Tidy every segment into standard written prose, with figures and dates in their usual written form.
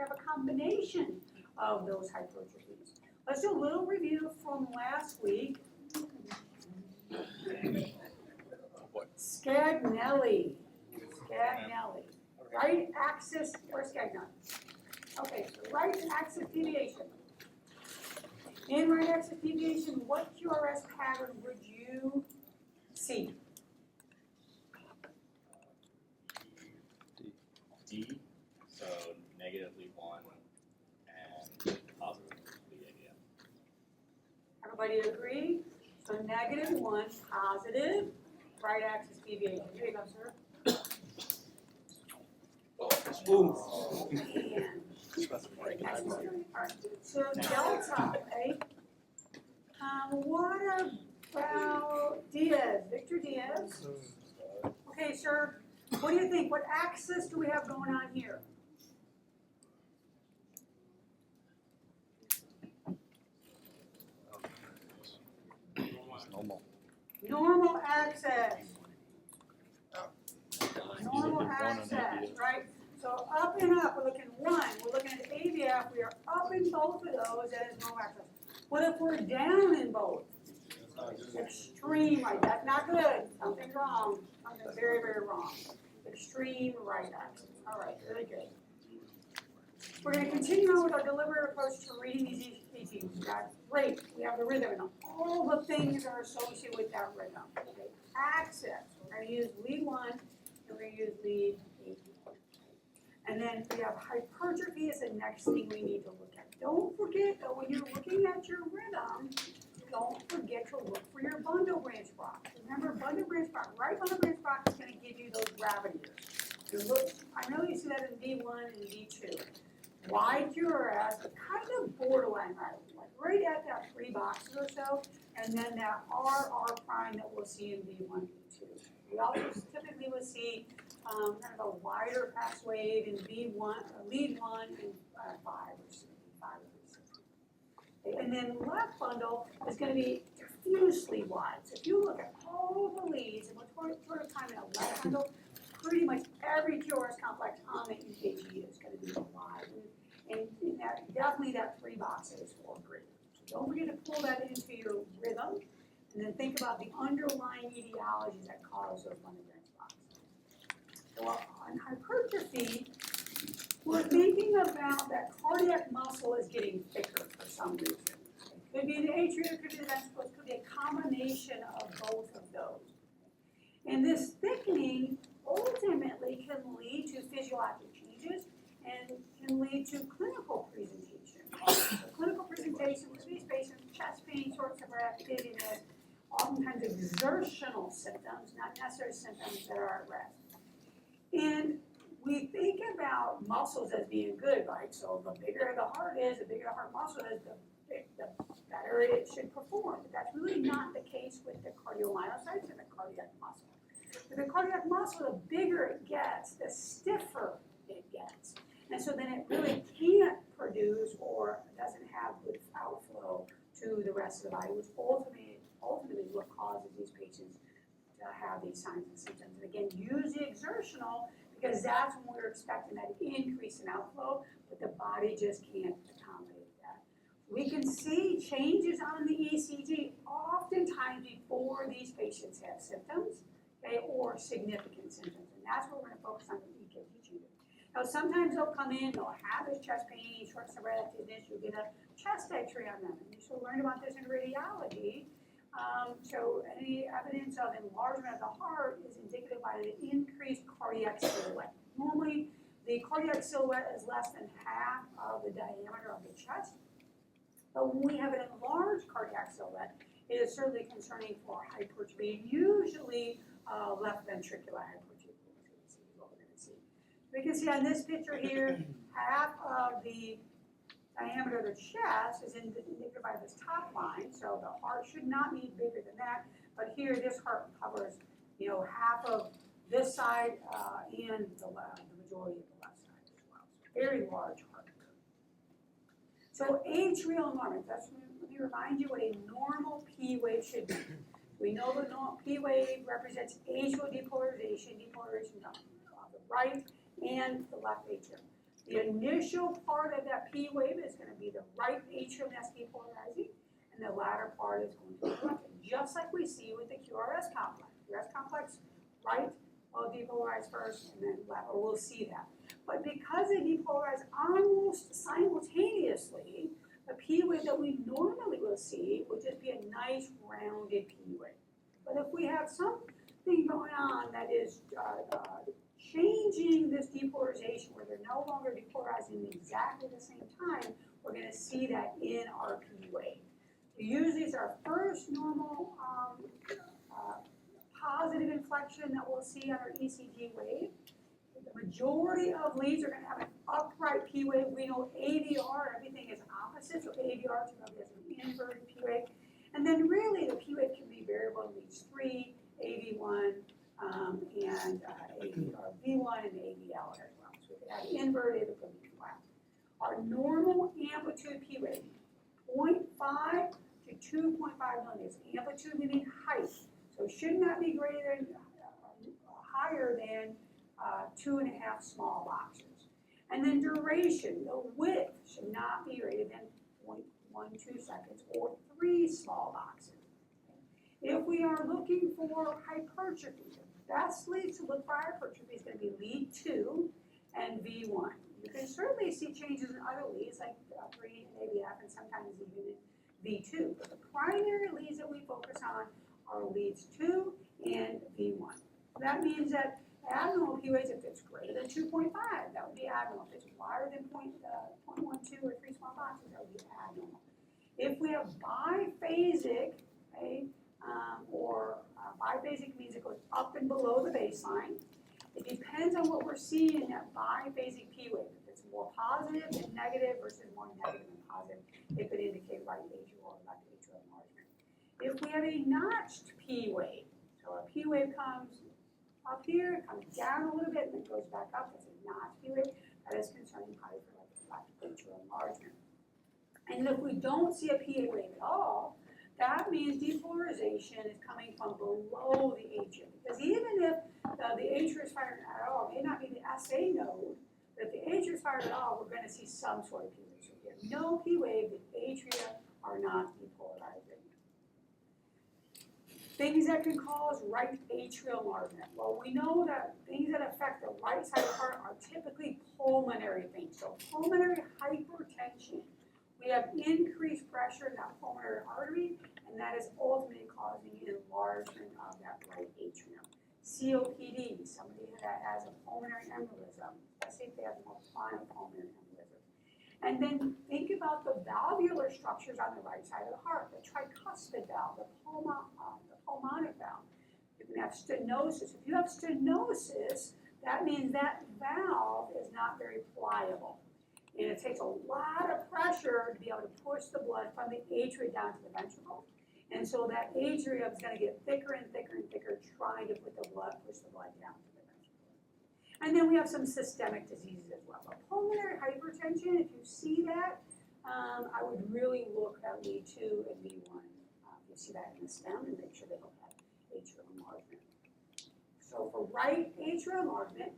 have a combination of those hypertrophies. Let's do a little review from last week. Scagnelli. Right axis or Scagnon. Okay, so right axis deviation. In right axis deviation, what QRS pattern would you see? D, so negatively 1 and positively negative. Everybody agree? So -1, positive, right axis deviation. Here you go, sir. So delta, okay? What about Diaz? Victor Diaz? Okay, sir. What do you think? What axis do we have going on here? Normal axis. Normal axis, right? So up and up, we're looking 1. We're looking at AVF. We are up in both of those. That is normal axis. What if we're down in both? Extreme right. That's not good. Something's wrong. Something very, very wrong. Extreme right axis. All right, really good. We're going to continue on with our deliberate approach to reading these EKGs. That's great. We have the rhythm and all the things that are associated with that rhythm. Okay. Axis. We're going to use lead 1 and we're going to use lead 8. And then we have hypertrophy is the next thing we need to look at. Don't forget though, when you're looking at your rhythm, don't forget to look for your bundle branch box. Remember, bundle branch box, right bundle branch box is going to give you those gravity years. Look, I know you see that in V1 and V2. Wide QRS, but kind of borderline right at that 3 boxes or so, and then that R prime that we'll see in V1, V2. We also typically will see kind of a wider pass wave in V1, lead 1 and 5 or 6, 5 or 6. And then left bundle is going to be diffusely wide. So if you look at all the leads, and we're sort of time in a left bundle, pretty much every QRS complex on the EKG is going to be wide. And that, definitely that 3 boxes or greater. So don't forget to pull that into your rhythm, and then think about the underlying etiologies that cause those bundle branch boxes. So on hypertrophy, we're thinking about that cardiac muscle is getting thicker for some reason. It could be the atrium, it could be the ventricle, it could be a combination of both of those. And this thickening ultimately can lead to physiologic changes and can lead to clinical presentation. So clinical presentation for these patients, chest pain, short of breath, dizziness, oftentimes exertional symptoms, not necessarily symptoms that are at rest. And we think about muscles as being good, right? So the bigger the heart is, the bigger the heart muscle is, the better it should perform. But that's really not the case with the cardiomyocytes and the cardiac muscle. With the cardiac muscle, the bigger it gets, the stiffer it gets. And so then it really can't produce or doesn't have good outflow to the rest of the body, which ultimately what causes these patients to have these signs and symptoms. And again, use the exertional because that's when we're expecting that increase in outflow, but the body just can't accommodate that. We can see changes on the ECG oftentimes before these patients have symptoms, okay, or significant symptoms. And that's what we're going to focus on the EKG changes. Now, sometimes they'll come in, they'll have this chest pain, shortness of breath, dizziness, you'll get a chest x-ray on them. And you should learn about this in radiology. So any evidence of enlargement of the heart is indicated by the increased cardiac silhouette. Normally, the cardiac silhouette is less than half of the diameter of the chest. But when we have an enlarged cardiac silhouette, it is certainly concerning for hypertrophy, usually left ventricular hypertrophy is what we're going to see. We can see on this picture here, half of the diameter of the chest is indicated by this top line, so the heart should not be bigger than that. But here, this heart covers, half of this side and the majority of the left side as well. So very large heart. So atrial enlargement. Let me remind you what a normal P wave should be. We know the normal P wave represents atrial depolarization on the right and the left atrium. The initial part of that P wave is going to be the right atrium that's depolarizing, and the latter part is going to be left, just like we see with the QRS complex. QRS complex, right, will depolarize first, and then left, or we'll see that. But because they depolarize almost simultaneously, the P wave that we normally will see would just be a nice rounded P wave. But if we have something going on that is changing this depolarization, where they're no longer depolarizing at exactly the same time, we're going to see that in our P wave. Usually it's our first normal positive inflection that we'll see on our ECG wave. The majority of leads are going to have an upright P wave. We know AVR, everything is opposite, so AVR typically has an inverted P wave. And then really the P wave can be variable in leads 3, AV1, and V1 and AVL as well. So we could have inverted, it could be flat. Our normal amplitude P wave, 0.5 to 2.5 millimeters. Amplitude meaning height. So it should not be greater than, higher than 2.5 small boxes. And then duration, the width should not be greater than 0.12 seconds or 3 small boxes. If we are looking for hypertrophy, the best leads to look for hypertrophy is going to be lead 2 and V1. You can certainly see changes in other leads like 3 and AVF and sometimes even in V2. But the primary leads that we focus on are leads 2 and V1. That means that abnormal P waves, if it's greater than 2.5, that would be abnormal. If it's wider than 0.12 or 3 small boxes, that would be abnormal. If we have biphasic, okay, biphasic means it goes up and below the baseline. It depends on what we're seeing in that biphasic P wave. If it's more positive and negative versus more negative and positive, it could indicate right atrial or left atrial enlargement. If we have a notched P wave, so a P wave comes up here, comes down a little bit, and then goes back up, it's a notched P wave, that is concerning probably for left atrial enlargement. And if we don't see a P wave at all, that means depolarization is coming from below the atrium. Because even if the atrium is fired at all, it may not be the SA node, but if the atrium is fired at all, we're going to see some sort of P wave. So if you have no P wave, the atria are not depolarizing. Things that can cause right atrial enlargement. Well, we know that things that affect the right side of the heart are typically pulmonary things. So pulmonary hypertension. We have increased pressure in that pulmonary artery, and that is ultimately causing enlargement of that right atrium. COPD, somebody that has a pulmonary embolism, especially if they have more chronic pulmonary embolism. And then think about the valvular structures on the right side of the heart, the tricuspid valve, the pulmonic valve. You can have stenosis. If you have stenosis, that means that valve is not very pliable. And it takes a lot of pressure to be able to push the blood from the atria down to the ventricle. And so that atria is going to get thicker and thicker and thicker, trying to push the blood down to the ventricle. And then we have some systemic diseases as well. But pulmonary hypertension, if you see that, I would really look at lead 2 and V1. You see that in the stem, and make sure they don't have atrial enlargement. So for right atrial enlargement,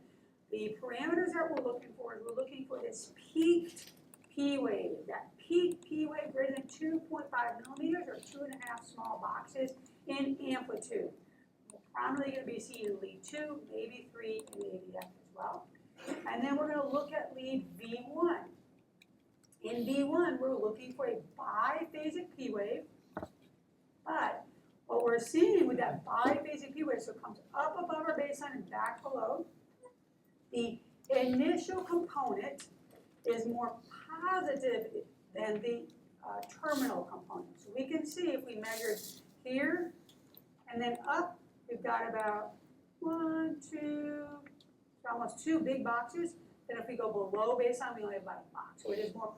the parameters that we're looking for is we're looking for this peaked P wave. That peaked P wave greater than 2.5 millimeters or 2.5 small boxes in amplitude. We're primarily going to be seeing lead 2, maybe 3, and maybe F as well. And then we're going to look at lead V1. In V1, we're looking for a biphasic P wave. But what we're seeing with that biphasic P wave, so it comes up above our baseline and back below, the initial component is more positive than the terminal component. So we can see if we measure here and then up, we've got about 1, 2, almost 2 big boxes. Then if we go below baseline, we only have about a box. So it is more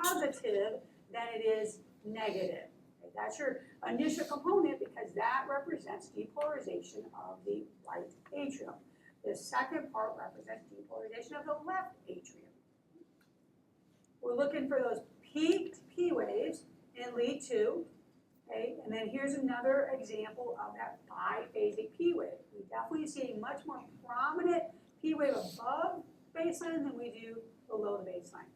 positive than it is negative. Okay, that's your initial component because that represents depolarization of the right atrium. The second part represents depolarization of the left atrium. We're looking for those peaked P waves in lead 2. Okay, and then here's another example of that biphasic P wave. We definitely see a much more prominent P wave above baseline than we do below the baseline.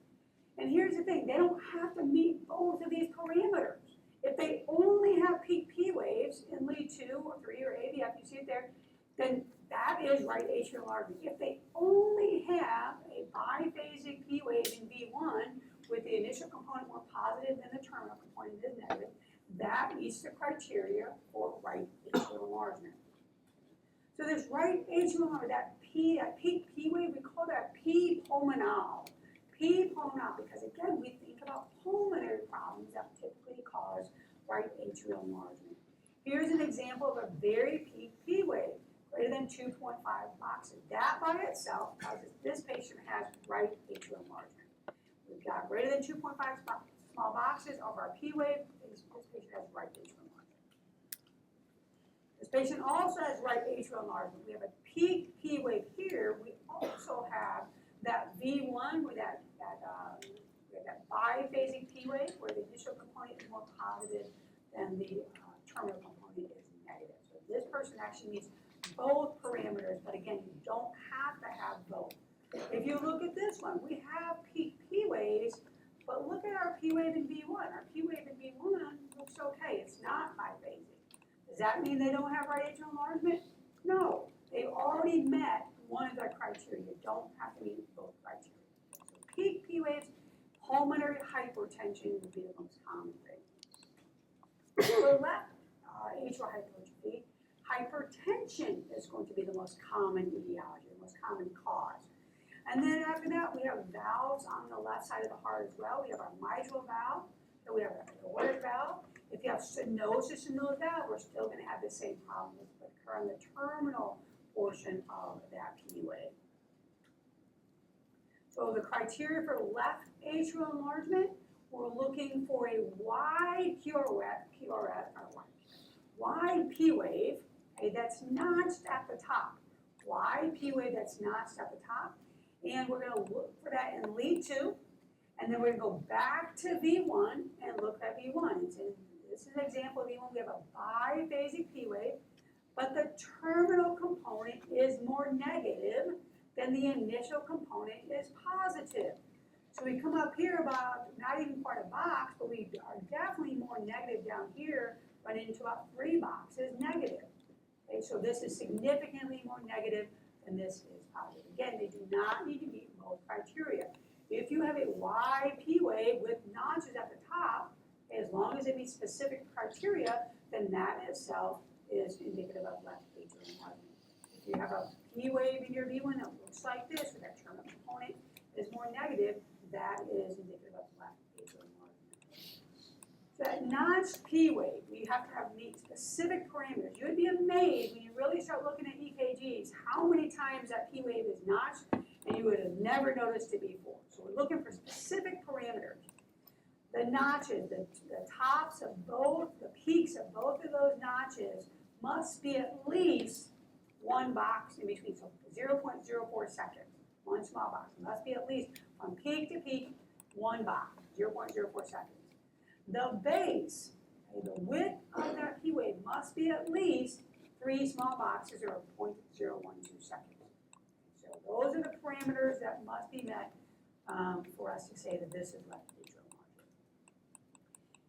And here's the thing, they don't have to meet both of these parameters. If they only have peak P waves in lead 2 or 3 or AVF, you see it there, then that is right atrial enlargement. If they only have a biphasic P wave in V1 with the initial component more positive than the terminal component is negative, that meets the criteria for right atrial enlargement. So this right atrial enlargement, that peak P wave, we call that P pulmonale. P pulmonale, because again, we think about pulmonary problems that typically cause right atrial enlargement. Here's an example of a very peak P wave, greater than 2.5 boxes. That by itself tells us this patient has right atrial enlargement. We've got greater than 2.5 small boxes of our P wave. This patient has right atrial enlargement. This patient also has right atrial enlargement. We have a peak P wave here. We also have that V1 with that biphasic P wave where the initial component is more positive than the terminal component is negative. So this person actually meets both parameters, but again, you don't have to have both. If you look at this one, we have peak P waves, but look at our P wave in V1. Our P wave in V1 looks okay. It's not biphasic. Does that mean they don't have right atrial enlargement? No. They've already met one of their criteria. You don't have to meet both criteria. So peak P waves, pulmonary hypertension would be the most common thing. For left atrial hypertrophy, hypertension is going to be the most common etiology, the most common cause. And then after that, we have valves on the left side of the heart as well. We have our mitral valve, and we have an aortic valve. If you have stenosis in those valves, we're still going to have the same problems that occur on the terminal portion of that P wave. So the criteria for left atrial enlargement, we're looking for a wide wide P wave, okay, that's notched at the top. Wide P wave that's notched at the top. And we're going to look for that in lead 2. And then we're going to go back to V1 and look at V1. This is an example of V1. We have a biphasic P wave, but the terminal component is more negative than the initial component is positive. So we come up here about not even quite a box, but we are definitely more negative down here, running into about 3 boxes negative. Okay, so this is significantly more negative than this is positive. Again, they do not need to meet both criteria. If you have a wide P wave with notches at the top, as long as it meets specific criteria, then that itself is indicative of left atrial enlargement. If you have a P wave in your V1 that looks like this, where that terminal component is more negative, that is indicative of left atrial enlargement. So that notched P wave, we have to have meet specific parameters. You would be amazed when you really start looking at EKGs how many times that P wave is notched, and you would have never noticed it before. So we're looking for specific parameters. The notches, the tops of both, the peaks of both of those notches must be at least 1 box in between, so 0.04 seconds, 1 small box. It must be at least from peak to peak, 1 box, 0.04 seconds. The base, okay, the width of that P wave must be at least 3 small boxes or 0.012 seconds. So those are the parameters that must be met for us to say that this is left atrial enlargement.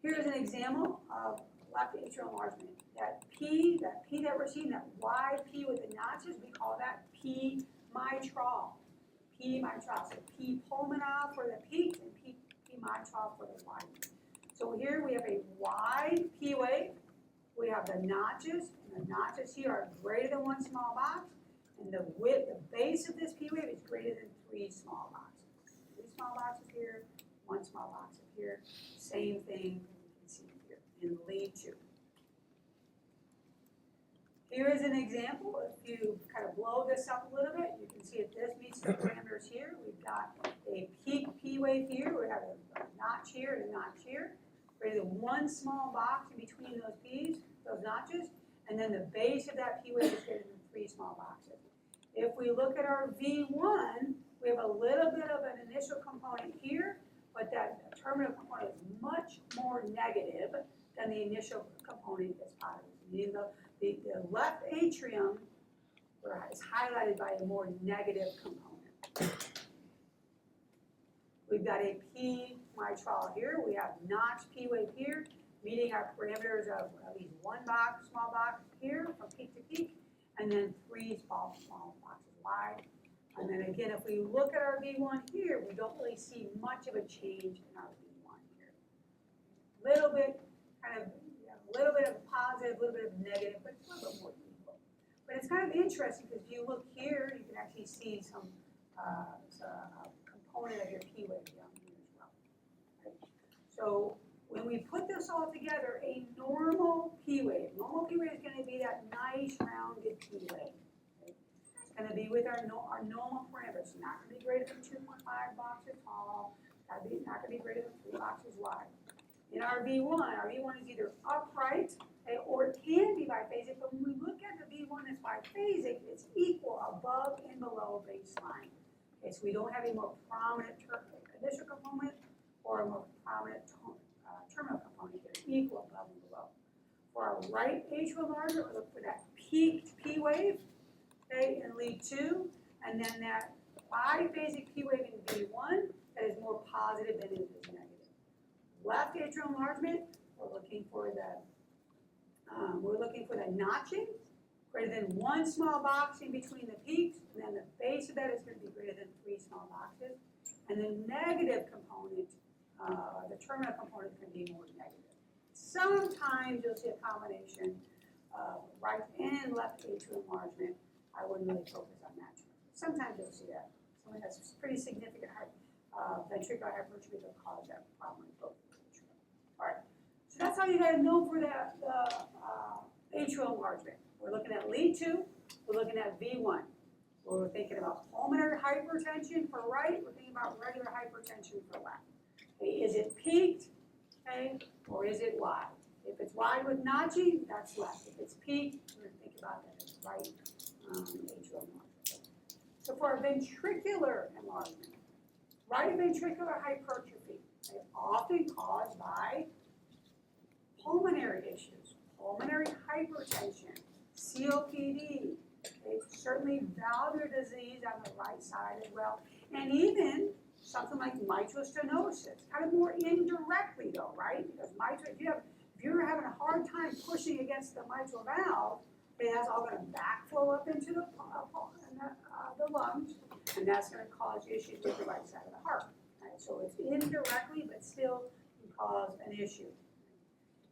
Here's an example of left atrial enlargement. That P that we're seeing, that wide P with the notches, we call that P mitral. P mitral. So P pulmonale for the peak and P mitral for the wide. So here we have a wide P wave. We have the notches, and the notches here are greater than 1 small box, and the width, the base of this P wave is greater than 3 small boxes. 3 small boxes here, 1 small box up here. Same thing you can see here in lead 2. Here is an example. If you kind of blow this up a little bit, you can see if this meets the parameters here. We've got a peak P wave here. We have a notch here and a notch here. Greater than 1 small box in between those P's, those notches, and then the base of that P wave is greater than 3 small boxes. If we look at our V1, we have a little bit of an initial component here, but that terminal component is much more negative than the initial component that's positive. Meaning the left atrium is highlighted by a more negative component. We've got a P mitral here. We have notch P wave here, meeting our parameters of at least one box, small box here from peak to peak, and then 3 small boxes wide. And then again, if we look at our V1 here, we don't really see much of a change in our V1 here. Little bit, kind of, a little bit of positive, a little bit of negative, but it's a little bit more equal. But it's kind of interesting because if you look here, you can actually see some component of your P wave down here as well. Right? So when we put this all together, a normal P wave is going to be that nice rounded P wave. Okay? It's going to be with our normal parameters. It's not going to be greater than 2.5 boxes tall. Not going to be greater than 3 boxes wide. In our V1 is either upright, okay, or it can be biphasic, but when we look at the V1 that's biphasic, it's equal above and below baseline. Okay, so we don't have a more prominent initial component or a more prominent terminal component. They're equal above and below. For our right atrial enlargement, we look for that peaked P wave, okay, in lead 2, and then that biphasic P wave in V1 that is more positive than it is negative. Left atrial enlargement, we're looking for the notching, greater than 1 small box in between the peaks, and then the base of that is going to be greater than 3 small boxes. And the negative component, the terminal component, is going to be more negative. Sometimes you'll see a combination of right and left atrial enlargement. I wouldn't really focus on that. Sometimes you'll see that. Someone has pretty significant ventricular hypertrophy that will cause that problem in both ventricles. All right, so that's how you got to know for the atrial enlargement. We're looking at lead 2, we're looking at V1. We're thinking about pulmonary hypertension for right, we're thinking about regular hypertension for left. Okay, is it peaked, okay, or is it wide? If it's wide with notching, that's left. If it's peaked, we're going to think about that as right atrial enlargement. So for a ventricular enlargement, right ventricular hypertrophy, okay, often caused by pulmonary issues, pulmonary hypertension, COPD, okay, certainly valvular disease on the right side as well, and even something like mitral stenosis, kind of more indirectly though, right? Because mitral, if you're having a hard time pushing against the mitral valve, that's all going to backflow up into the lungs, and that's going to cause issues with the right side of the heart. Right? So it's indirectly, but still can cause an issue.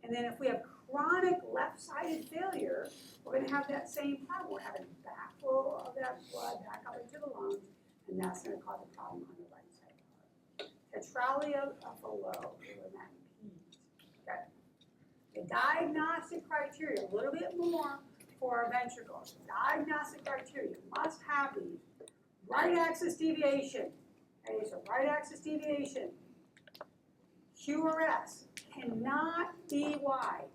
And then if we have chronic left-sided failure, we're going to have that same problem. We're having backflow of that blood back up into the lungs, and that's going to cause a problem on the right side of the heart. Tetralia below, okay. The diagnostic criteria, a little bit more for our ventricles. Diagnostic criteria, you must have these. Right axis deviation. Okay, so right axis deviation. QRS cannot be wide.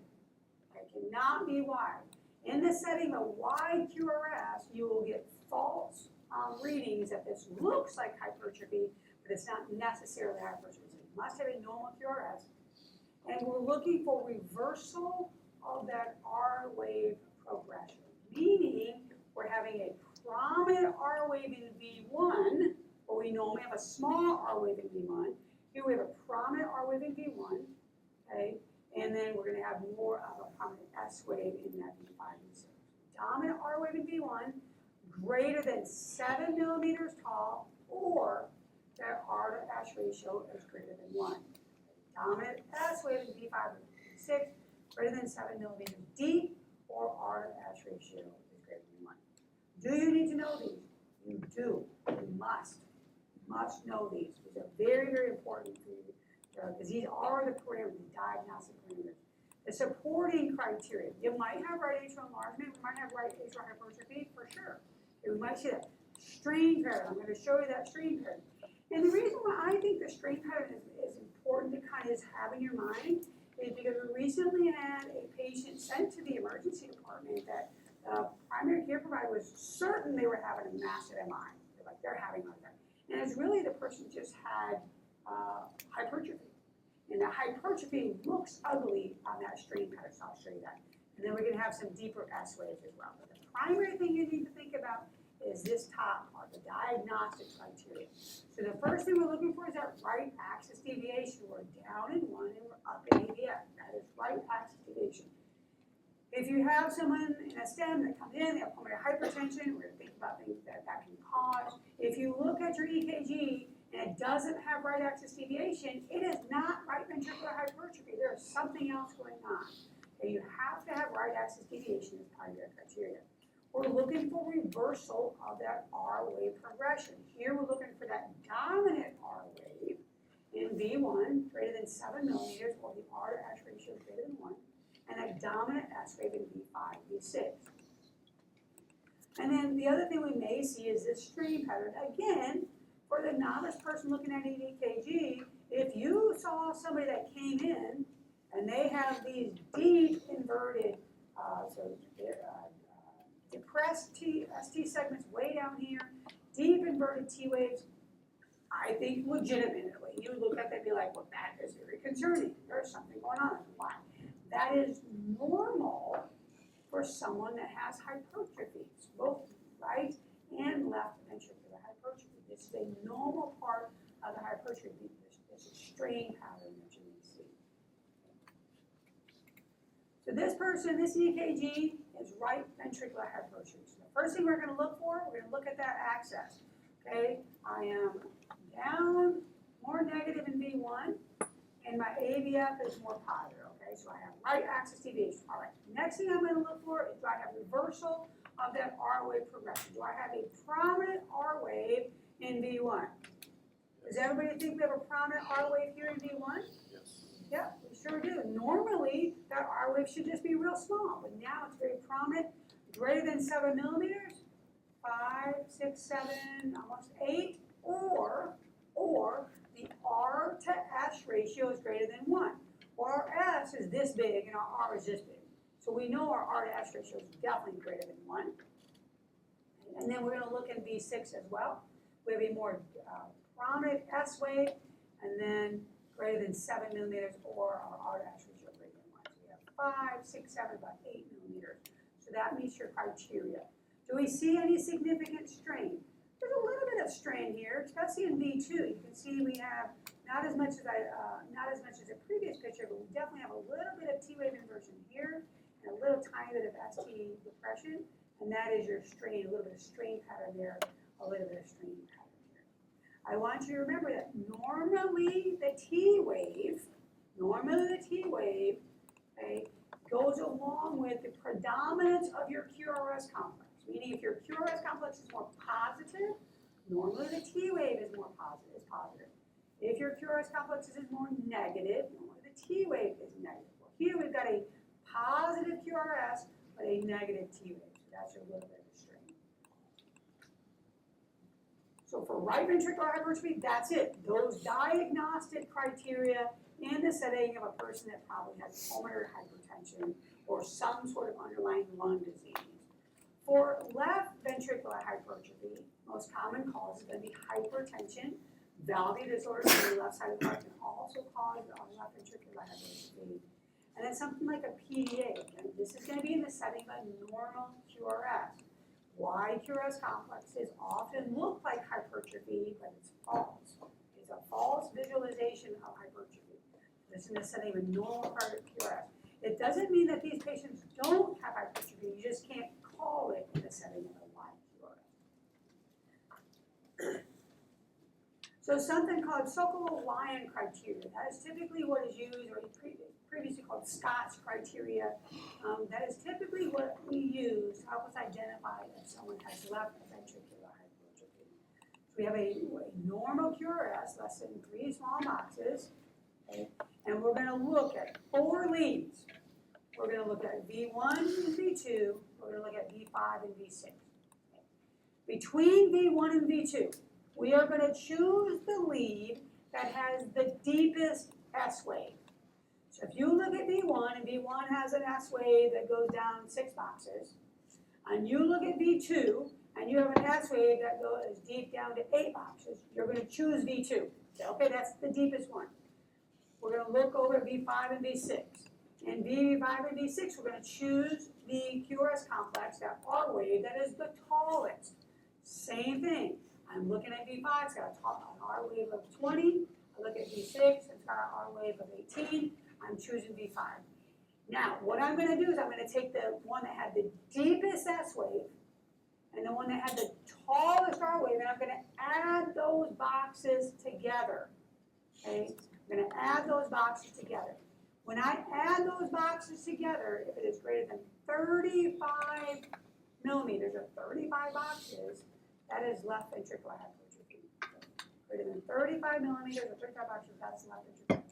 It cannot be wide. In the setting of wide QRS, you will get false readings that this looks like hypertrophy, but it's not necessarily hypertrophy. So you must have a normal QRS. And we're looking for reversal of that R wave progression, meaning we're having a prominent R wave in V1, but we normally have a small R wave in V1. Here we have a prominent R wave in V1, okay, and then we're going to have more of a prominent S wave in that V5 and 6. Dominant R wave in V1, greater than 7 millimeters tall, or that R to S ratio is greater than 1. Dominant S wave in V5 and 6, greater than 7 millimeters deep, or R to S ratio is greater than 1. Do you need to know these? You do. You must know these. These are very, very important for you because these are the parameters, the diagnostic parameters. The supporting criteria. You might have right atrial enlargement. We might have right atrial hypertrophy for sure. We might see that strain pattern. I'm going to show you that strain pattern. And the reason why I think the strain pattern is important to kind of have in your mind is because we recently had a patient sent to the emergency department that the primary care provider was certain they were having a massive MI. They're having like that. And it's really the person just had hypertrophy. And the hypertrophy looks ugly on that strain pattern, so I'll show you that. And then we're going to have some deeper S waves as well. But the primary thing you need to think about is this top part, the diagnostic criteria. So the first thing we're looking for is that right axis deviation. We're down in one and we're up in AVF. That is right axis deviation. If you have someone in a STEM that comes in, they have pulmonary hypertension, we're going to think about things that can cause. If you look at your EKG and it doesn't have right axis deviation, it is not right ventricular hypertrophy. There is something else going on. Okay, you have to have right axis deviation as part of your criteria. We're looking for reversal of that R wave progression. Here we're looking for that dominant R wave in V1 greater than 7 millimeters, or the R to S ratio is greater than 1, and that dominant S wave in V5, V6. And then the other thing we may see is this stream pattern. Again, for the novice person looking at an EKG, if you saw somebody that came in and they have these deep inverted, depressed ST segments way down here, deep inverted T waves, I think legitimately, you would look at that and be like, well, that is very concerning. There's something going on. Why? That is normal for someone that has hypertrophy, both right and left ventricular hypertrophy. This is a normal part of the hypertrophy, this strain pattern that you may see. So this person, this EKG, is right ventricular hypertrophy. So the first thing we're going to look for, we're going to look at that axis. Okay, I am down, more negative in V1, and my AVF is more positive. Okay, so I have right axis deviation. All right, next thing I'm going to look for is, do I have reversal of that R wave progression? Do I have a prominent R wave in V1? Does everybody think we have a prominent R wave here in V1? Yes. Yeah, we sure do. Normally, that R wave should just be real small, but now it's very prominent, greater than 7 millimeters, 5, 6, 7, almost 8, or the R to S ratio is greater than 1. Or our S is this big and our R is this big. So we know our R to S ratio is definitely greater than 1. And then we're going to look in V6 as well. We have a more prominent S wave, and then greater than 7 millimeters, or our R to S ratio greater than 1. So we have 5, 6, 7, about 8 millimeters. So that meets your criteria. Do we see any significant strain? There's a little bit of strain here, especially in V2. You can see we have not as much as the previous picture, but we definitely have a little bit of T wave inversion here, and a little tiny bit of ST depression, and that is your strain, a little bit of strain pattern there, a little bit of strain pattern here. I want you to remember that normally the T wave, okay, goes along with the predominance of your QRS complex. Meaning if your QRS complex is more positive, normally the T wave is positive. If your QRS complex is more negative, normally the T wave is negative. Well, here we've got a positive QRS, but a negative T wave. So that's your little bit of strain. So for right ventricular hypertrophy, that's it. Those diagnostic criteria in the setting of a person that probably has pulmonary hypertension or some sort of underlying lung disease. For left ventricular hypertrophy, most common cause is going to be hypertension. Valvular disorders on the left side of the heart can also cause left ventricular hypertrophy. And then something like a PDA. And this is going to be in the setting of a normal QRS. Why QRS complexes often look like hypertrophy, but it's false. It's a false visualization of hypertrophy. This is in the setting of a normal QRS. It doesn't mean that these patients don't have hypertrophy. You just can't call it in the setting of a live QRS. So something called Sokolow-Lyon criteria. That is typically what is used, or previously called Scott's criteria. That is typically what we use to help us identify if someone has left ventricular hypertrophy. So we have a normal QRS, less than 3 small boxes, okay? And we're going to look at 4 leads. We're going to look at V1 and V2. We're going to look at V5 and V6. Okay. Between V1 and V2, we are going to choose the lead that has the deepest S wave. So if you look at V1, and V1 has an S wave that goes down 6 boxes, and you look at V2, and you have an S wave that goes deep down to 8 boxes, you're going to choose V2. Say, okay, that's the deepest one. We're going to look over at V5 and V6. In V5 and V6, we're going to choose the QRS complex, that R wave, that is the tallest. Same thing. I'm looking at V5, it's got an R wave of 20. I look at V6, it's got an R wave of 18. I'm choosing V5. Now, what I'm going to do is I'm going to take the one that had the deepest S wave and the one that had the tallest R wave, and I'm going to add those boxes together. Okay? I'm going to add those boxes together. When I add those boxes together, if it is greater than 35 millimeters or 35 boxes, that is left ventricular hypertrophy. Greater than 35 millimeters or 35 boxes, that's left ventricular hypertrophy.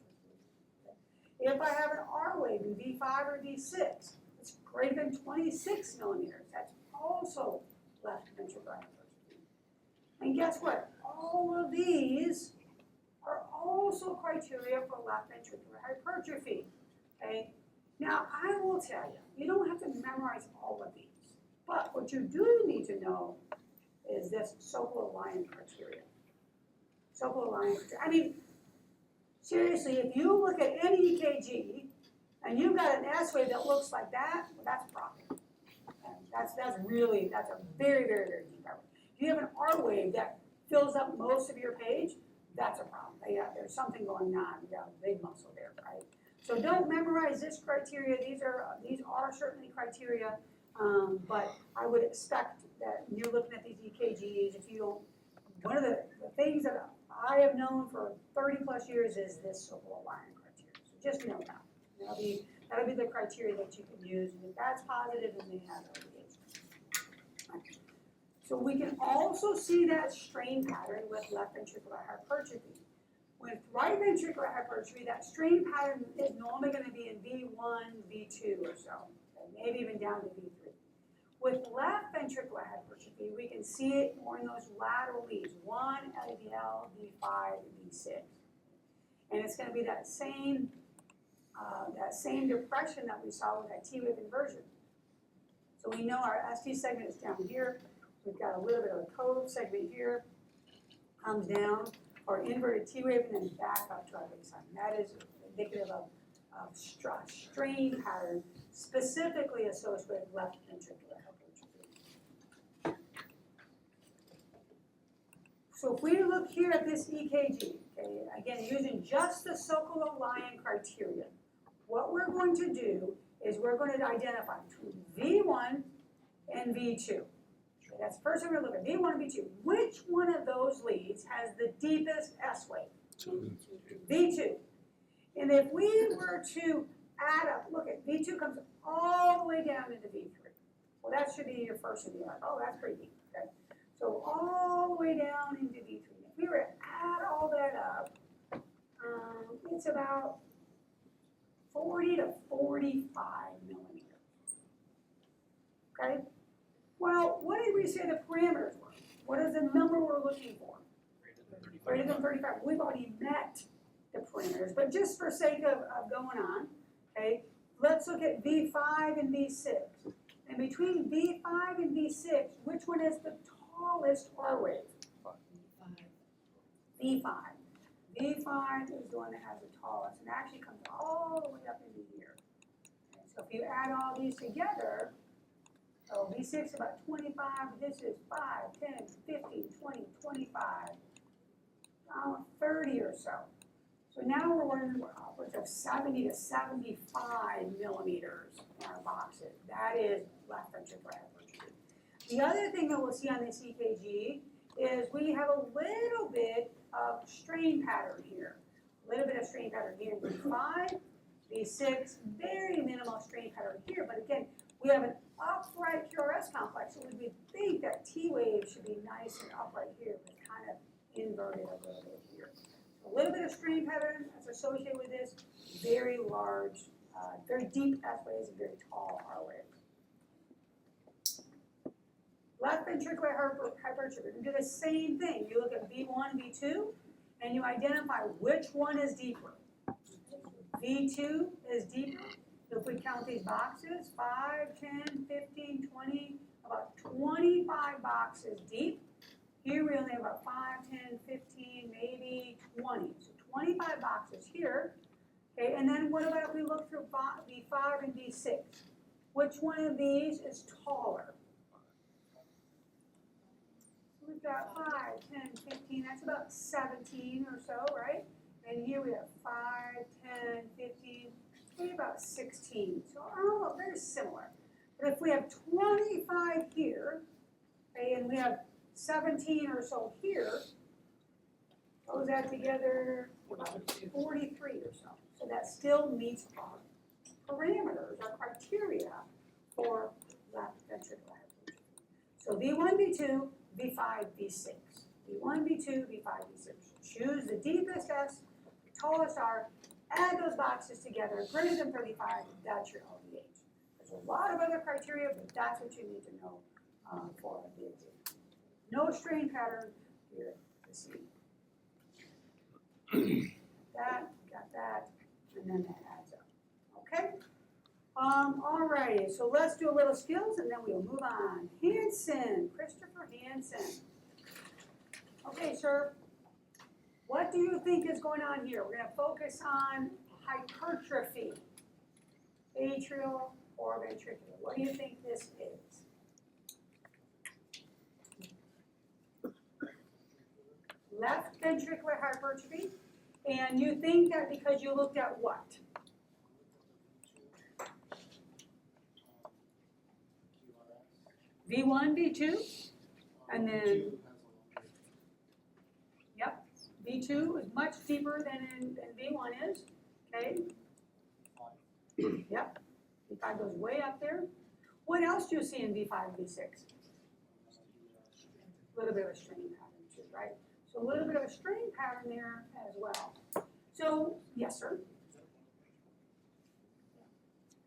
If I have an R wave in V5 or V6, it's greater than 26 millimeters, that's also left ventricular hypertrophy. And guess what? All of these are also criteria for left ventricular hypertrophy. Okay? Now, I will tell you, you don't have to memorize all of these. But what you do need to know is this Sokolow-Lyon criteria. Sokolow-Lyon criteria. I mean, seriously, if you look at any EKG and you've got an S wave that looks like that, well, that's a problem. And that's a very, very, very deep R wave. If you have an R wave that fills up most of your page, that's a problem. Yeah, there's something going on. You got a big muscle there, right? So don't memorize this criteria. These are certainly criteria, but I would expect that when you're looking at these EKGs, if you don't, one of the things that I have known for 30 plus years is this Sokolow-Lyon criteria. So just know that. That'll be the criteria that you can use. And if that's positive, then they have LVH. Okay. So we can also see that strain pattern with left ventricular hypertrophy. With right ventricular hypertrophy, that strain pattern is normally going to be in V1, V2 or so, okay, maybe even down to V3. With left ventricular hypertrophy, we can see it more in those lateral leads, 1, LDL, V5, and V6. And it's going to be that same depression that we saw with that T-wave inversion. So we know our ST segment is down here. We've got a little bit of a cove segment here, comes down, or inverted T-wave, and then back up to our baseline. That is indicative of strain pattern specifically associated with left ventricular hypertrophy. So if we look here at this EKG, okay, again, using just the Sokolow-Lyon criteria, what we're going to do is we're going to identify between V1 and V2. Okay, that's the first thing we're going to look at, V1 and V2. Which one of those leads has the deepest S wave? V2. And if we were to add up, look at V2 comes all the way down into V3. Well, that should be your first one. You're like, oh, that's pretty deep. Okay. So all the way down into V3. If we were to add all that up, it's about 40 to 45 millimeters. Okay? Well, what did we say the parameters were? What is the number we're looking for? Greater than 35. We've already met the parameters, but just for sake of going on, okay, let's look at V5 and V6. And between V5 and V6, which one is the tallest R wave? V5. V5 is the one that has the tallest, and actually comes all the way up into here. Okay, so if you add all these together, so V6 is about 25, this is 5, 10, 15, 20, 25, 30 or so. So now we're running upwards of 70 to 75 millimeters in our boxes. That is left ventricular hypertrophy. The other thing that we'll see on this EKG is we have a little bit of strain pattern here. A little bit of strain pattern here in V5, V6, very minimal strain pattern here. But again, we have an upright QRS complex, so we would think that T wave should be nice and upright here, but kind of inverted a little bit here. So a little bit of strain pattern that's associated with this, very large, very deep S waves and very tall R waves. Left ventricular hypertrophy, we do the same thing. You look at V1 and V2, and you identify which one is deeper. V2 is deeper. If we count these boxes, 5, 10, 15, 20, about 25 boxes deep. Here we only have about 5, 10, 15, maybe 20. So 25 boxes here. Okay, and then what about if we look through V5 and V6? Which one of these is taller? got 5, 10, 15, that's about 17 or so, right? And here we have 5, 10, 15, maybe about 16. So oh, very similar. But if we have 25 here, okay, and we have 17 or so here, those add together about 43 or so. So that still meets our parameters, our criteria for left ventricular hypertrophy. So V1, V2, V5, V6. V1, V2, V5, V6. Choose the deepest S, the tallest R, add those boxes together, greater than 35, that's your LVH. There's a lot of other criteria, but that's what you need to know for a VHH. No strain pattern here to see. Got that, and then that adds up. Okay? Alrighty, so let's do a little skills and then we'll move on. Hansen, Christopher Hansen. Okay, sir. What do you think is going on here? We're going to focus on hypertrophy, atrial or ventricular. What do you think this is? Left ventricular hypertrophy. And you think that because you looked at what? V1, V2, and then, yep, V2 is much deeper than V1 is, okay? Yep, V5 goes way up there. What else do you see in V5 and V6? A little bit of a strain pattern too, right? So a little bit of a strain pattern there as well. So, yes, sir?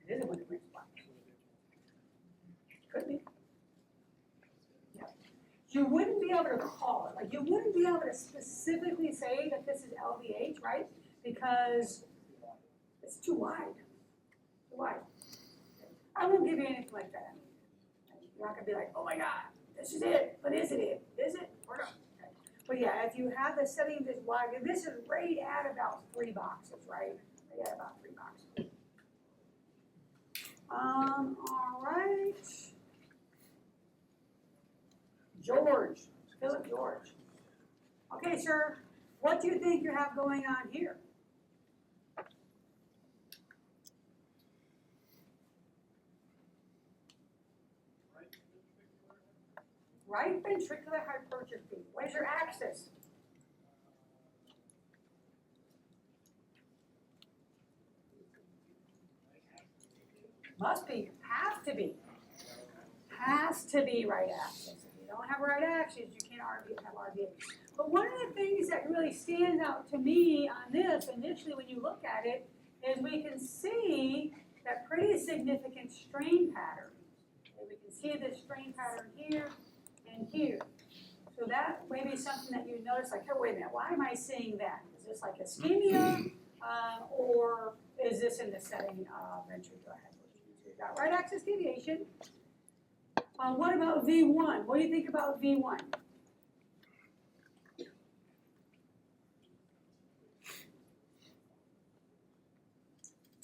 It is a winter green spot. Could be. Yeah. You wouldn't be able to call it. Like, you wouldn't be able to specifically say that this is LVH, right? Because it's too wide. Too wide. I won't give you anything like that. You're not going to be like, oh my God, this is it. But is it it? Is it? Or not? But yeah, if you have the setting this wide, this is right at about 3 boxes, right? Right at about 3 boxes. All right. George, Philip George. Okay, sir, what do you think you have going on here? Right ventricular hypertrophy. Where's your axis? Must be, have to be. Has to be right axis. If you don't have right axis, you can't have RVH. But one of the things that really stands out to me on this, initially when you look at it, is we can see that pretty significant strain pattern. Okay, we can see this strain pattern here and here. So that may be something that you notice, like, oh, wait a minute, why am I seeing that? Is this like ischemia, or is this in the setting of ventricular hypertrophy? So you've got right axis deviation. What about V1? What do you think about V1?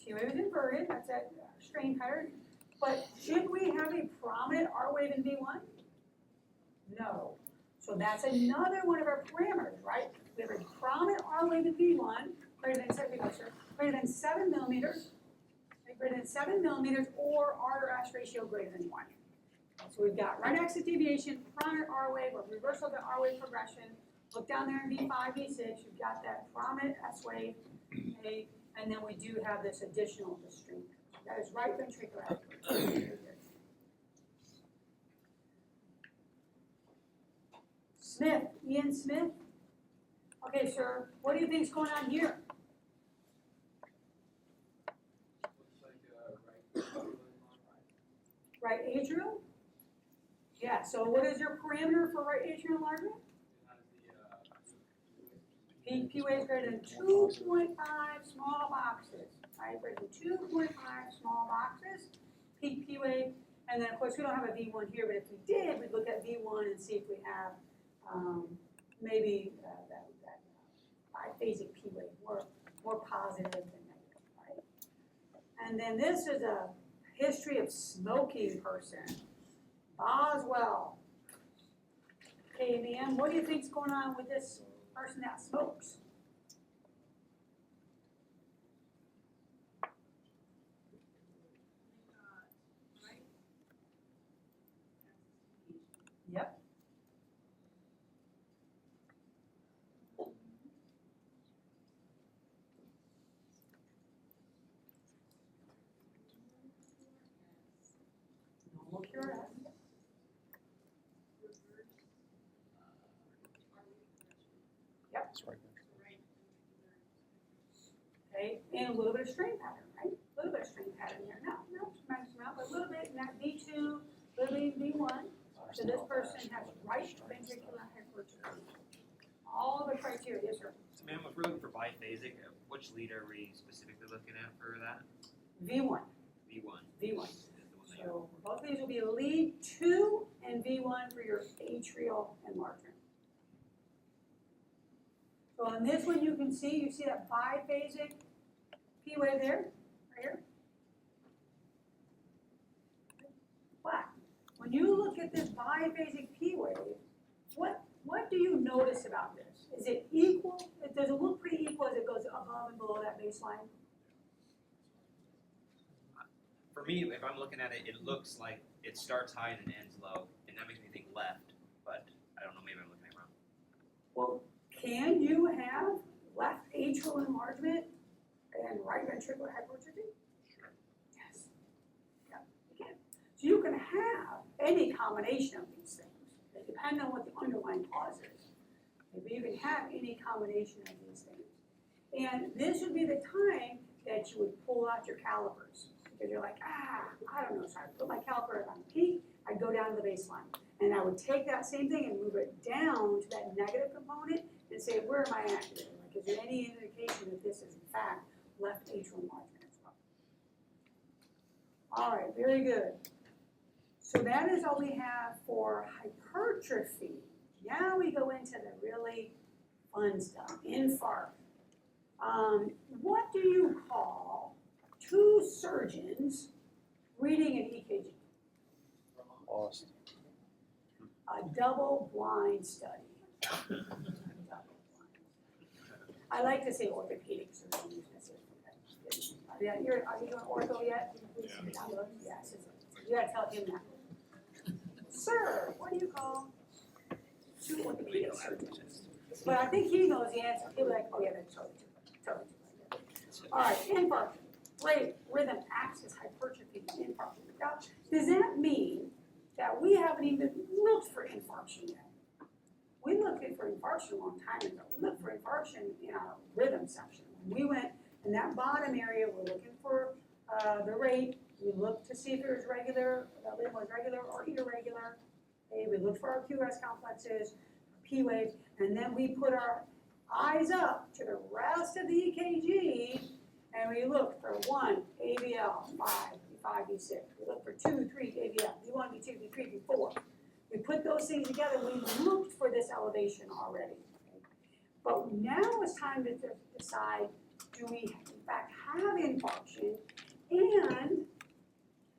T-wave is inverted, that's that strain pattern. But should we have a prominent R wave in V1? No. So that's another one of our parameters, right? We have a prominent R wave in V1, greater than 7 millimeters, greater than 7 millimeters, or R to S ratio greater than 1. So we've got right axis deviation, prominent R wave, or reversal of the R wave progression. Look down there in V5, V6, you've got that prominent S wave, okay? And then we do have this additional stream. That is right ventricular hypertrophy. Smith, Ian Smith. Okay, sir, what do you think is going on here? Right atrial? Yeah, so what is your parameter for right atrial enlargement? P wave greater than 2.5 small boxes, right? Greater than 2.5 small boxes, peak P wave, and then of course we don't have a V1 here, but if we did, we'd look at V1 and see if we have maybe that biphasic P wave, more positive than negative, right? And then this is a history of smoking person, Boswell. Okay, ma'am, what do you think's going on with this person that smokes? Yep. Normal QRS. That's right. Okay, and a little bit of strain pattern, right? A little bit of strain pattern there. Not tremendous amount, but a little bit in that V2, a little bit in V1. So this person has right ventricular hypertrophy. All the criteria, yes, sir. So ma'am, if we're looking for biphasic, which lead are we specifically looking at for that? V1. V1. V1. Is the one that So both of these will be lead 2 and V1 for your atrial enlargement. So on this one, you see that biphasic P wave there, right here. But when you look at this biphasic P wave, what do you notice about this? Is it equal? Does it look pretty equal as it goes above and below that baseline? For me, if I'm looking at it, it looks like it starts high and it ends low, and that makes me think left, but I don't know, maybe I'm looking at it wrong. Well, can you have left atrial enlargement and right ventricular hypertrophy? Sure. Yes. Yeah, you can. So you can have any combination of these things. They depend on what the underlying cause is. Maybe you can have any combination of these things. And this would be the time that you would pull out your calipers. Because you're like, I don't know, so I put my caliper on peak, I'd go down to the baseline. And I would take that same thing and move it down to that negative component and say, where am I at here? Like, is there any indication that this is in fact left atrial enlargement as well? All right, very good. So that is all we have for hypertrophy. Now we go into the really fun stuff, infarct. What do you call two surgeons reading an EKG? Lost. A double-blind study. I like to say orthopedic surgeons. Yeah, are you doing ortho yet? Yeah. Yes. You gotta tell him that. Sir, what do you call two orthopedic surgeons? But I think he knows the answer. He'll be like, oh yeah, that's totally true. All right, infarction. Great rhythm axis hypertrophy infarction. Now, does that mean that we haven't even looked for infarction yet? We looked for infarction a long time ago. We looked for infarction in our rhythm section. When we went in that bottom area, we're looking for the rate. We looked to see if it was regular, the rhythm was regular or irregular. Okay, we looked for our QRS complexes, P waves, and then we put our eyes up to the rest of the EKG, and we looked for 1, AVL, 5, V5, V6. We looked for 2, 3, AVL, V1, V2, V3, V4. We put those things together, we looked for this elevation already. Okay? But now it's time to decide, do we in fact have infarction, and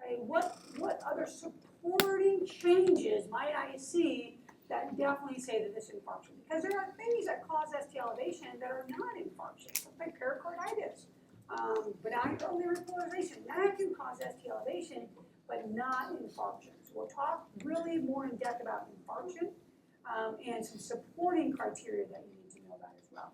okay, what other supporting changes might I see that definitely say that this is infarction? Because there are things that cause ST elevation that are not infarction, something like pericarditis, benign early repolarization, that can cause ST elevation, but not infarction. So we'll talk really more in depth about infarction and some supporting criteria that you need to know about as well.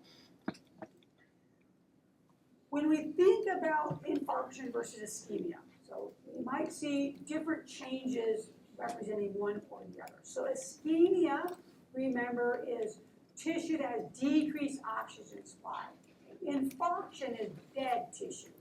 When we think about infarction versus ischemia, so you might see different changes representing one or the other. So ischemia, remember, is tissue that has decreased oxygen supply. Infarction is dead tissue.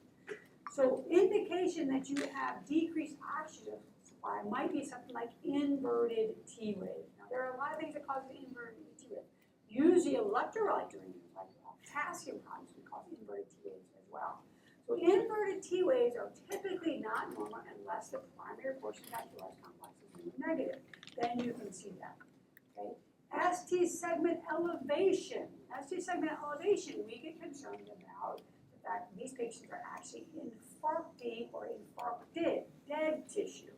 So indication that you have decreased oxygen supply might be something like inverted T wave. Now there are a lot of things that cause inverted T wave. Usually electrolyte derangement, like potassium problems, can cause inverted T waves as well. So inverted T waves are typically not normal unless the primary portion of that QRS complex is negative. Then you can see that. Okay. ST segment elevation. ST segment elevation, we get concerned about the fact that these patients are actually infarcting or infarcted, dead tissue.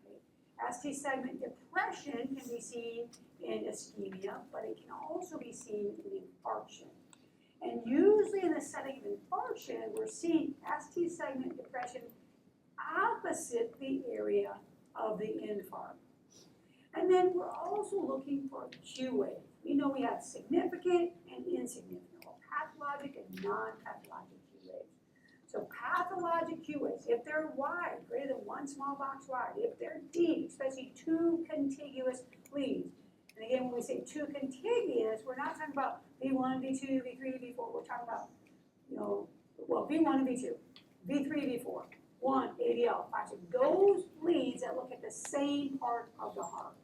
Okay. ST segment depression. depression can be seen in ischemia, but it can also be seen in infarction. And usually in the setting of infarction, we're seeing ST segment depression opposite the area of the infarct. And then we're also looking for Q wave. We know we have significant and insignificant, or pathologic and non-pathologic Q waves. So pathologic Q waves, if they're wide, greater than one small box wide, if they're deep, especially two contiguous leads. And again, when we say two contiguous, we're not talking about V1, V2, V3, V4. We're talking about, V1 and V2, V3, V4, 1, ADL, 5, 6. Those leads that look at the same part of the heart.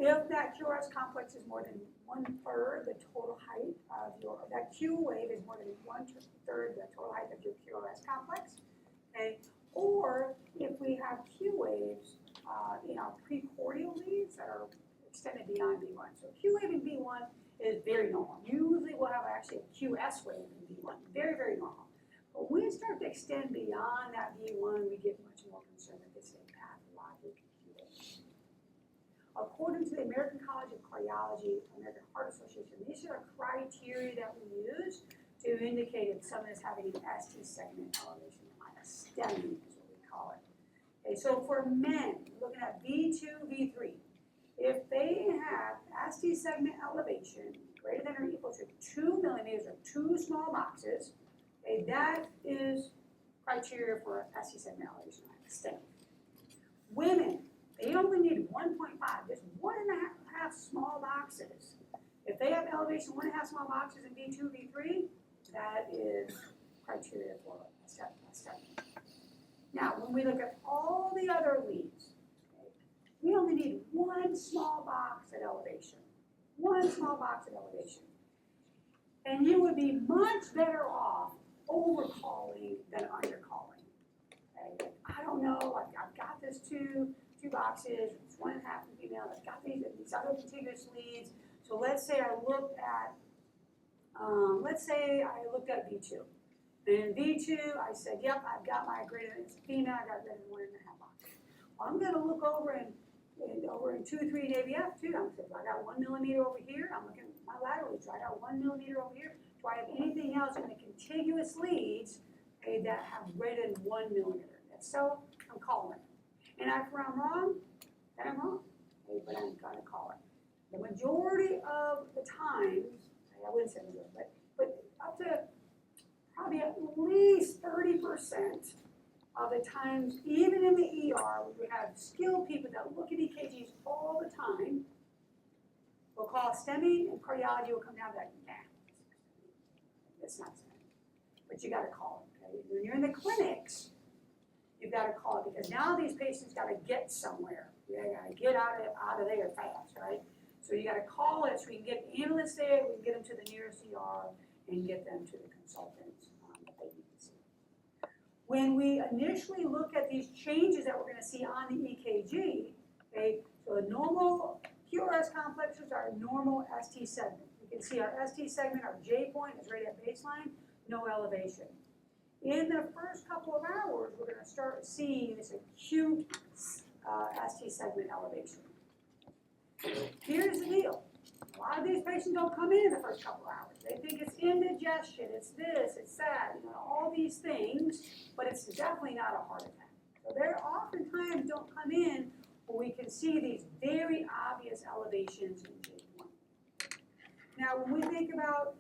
If that QRS complex is more than 1/3 the total height of that Q wave is more than 1/3 the total height of your QRS complex, okay? Or if we have Q waves in our precordial leads that are extended beyond V1. So Q wave in V1 is very normal. Usually we'll have actually a QS wave in V1, very, very normal. But when we start to extend beyond that V1, we get much more concerned that this is a pathologic Q wave. According to the American College of Cardiology, American Heart Association, these are the criteria that we use to indicate if someone is having an ST segment elevation, like a STEMI is what we call it. Okay, so for men, looking at V2, V3, if they have ST segment elevation greater than or equal to 2 millimeters or 2 small boxes, okay, that is criteria for ST segment elevation, like a STEMI. Women, they only need 1.5, just 1.5 small boxes. If they have elevation 1.5 small boxes in V2, V3, that is criteria for a STEMI. Now, when we look at all the other leads, okay, we only need 1 small box at elevation. 1 small box at elevation. And you would be much better off overcalling than undercalling. Okay? I don't know, I've got this two boxes, it's 1.5 in female, I've got these other contiguous leads. So let's say I looked at V2. And in V2, I said, yep, I've got my greater than female, I got greater than 1.5 box. Well, I'm gonna look over in 2, 3 in AVF too. I'm saying, I got 1 millimeter over here, I'm looking at my lateral leads, so I got 1 millimeter over here. Do I have anything else in the contiguous leads, okay, that have greater than 1 millimeter? If so, I'm calling it. And if I'm wrong, then I'm wrong. Okay, but I'm gonna call it. The majority of the times, I wouldn't say majority, but up to probably at least 30% of the times, even in the ER, we have skilled people that look at EKGs all the time. We'll call STEMI, and cardiology will come down to that, nah, it's not STEMI. But you gotta call it, okay? When you're in the clinics, you've got to call it because now these patients got to get somewhere. They got to get out of there fast, right? So you got to call it so we can get ambulance there, we can get them to the nearest ER and get them to the consultants that they need to see. When we initially look at these changes that we're going to see on the EKG, okay, so the normal QRS complexes are normal ST segment. You can see our ST segment, our J point is right at baseline, no elevation. In the first couple of hours, we're going to start seeing this acute ST segment elevation. Here's the deal. A lot of these patients don't come in the first couple of hours. They think it's indigestion, it's this, it's that, all these things, but it's definitely not a heart attack. So they oftentimes don't come in where we can see these very obvious elevations in J1. Now, when we think about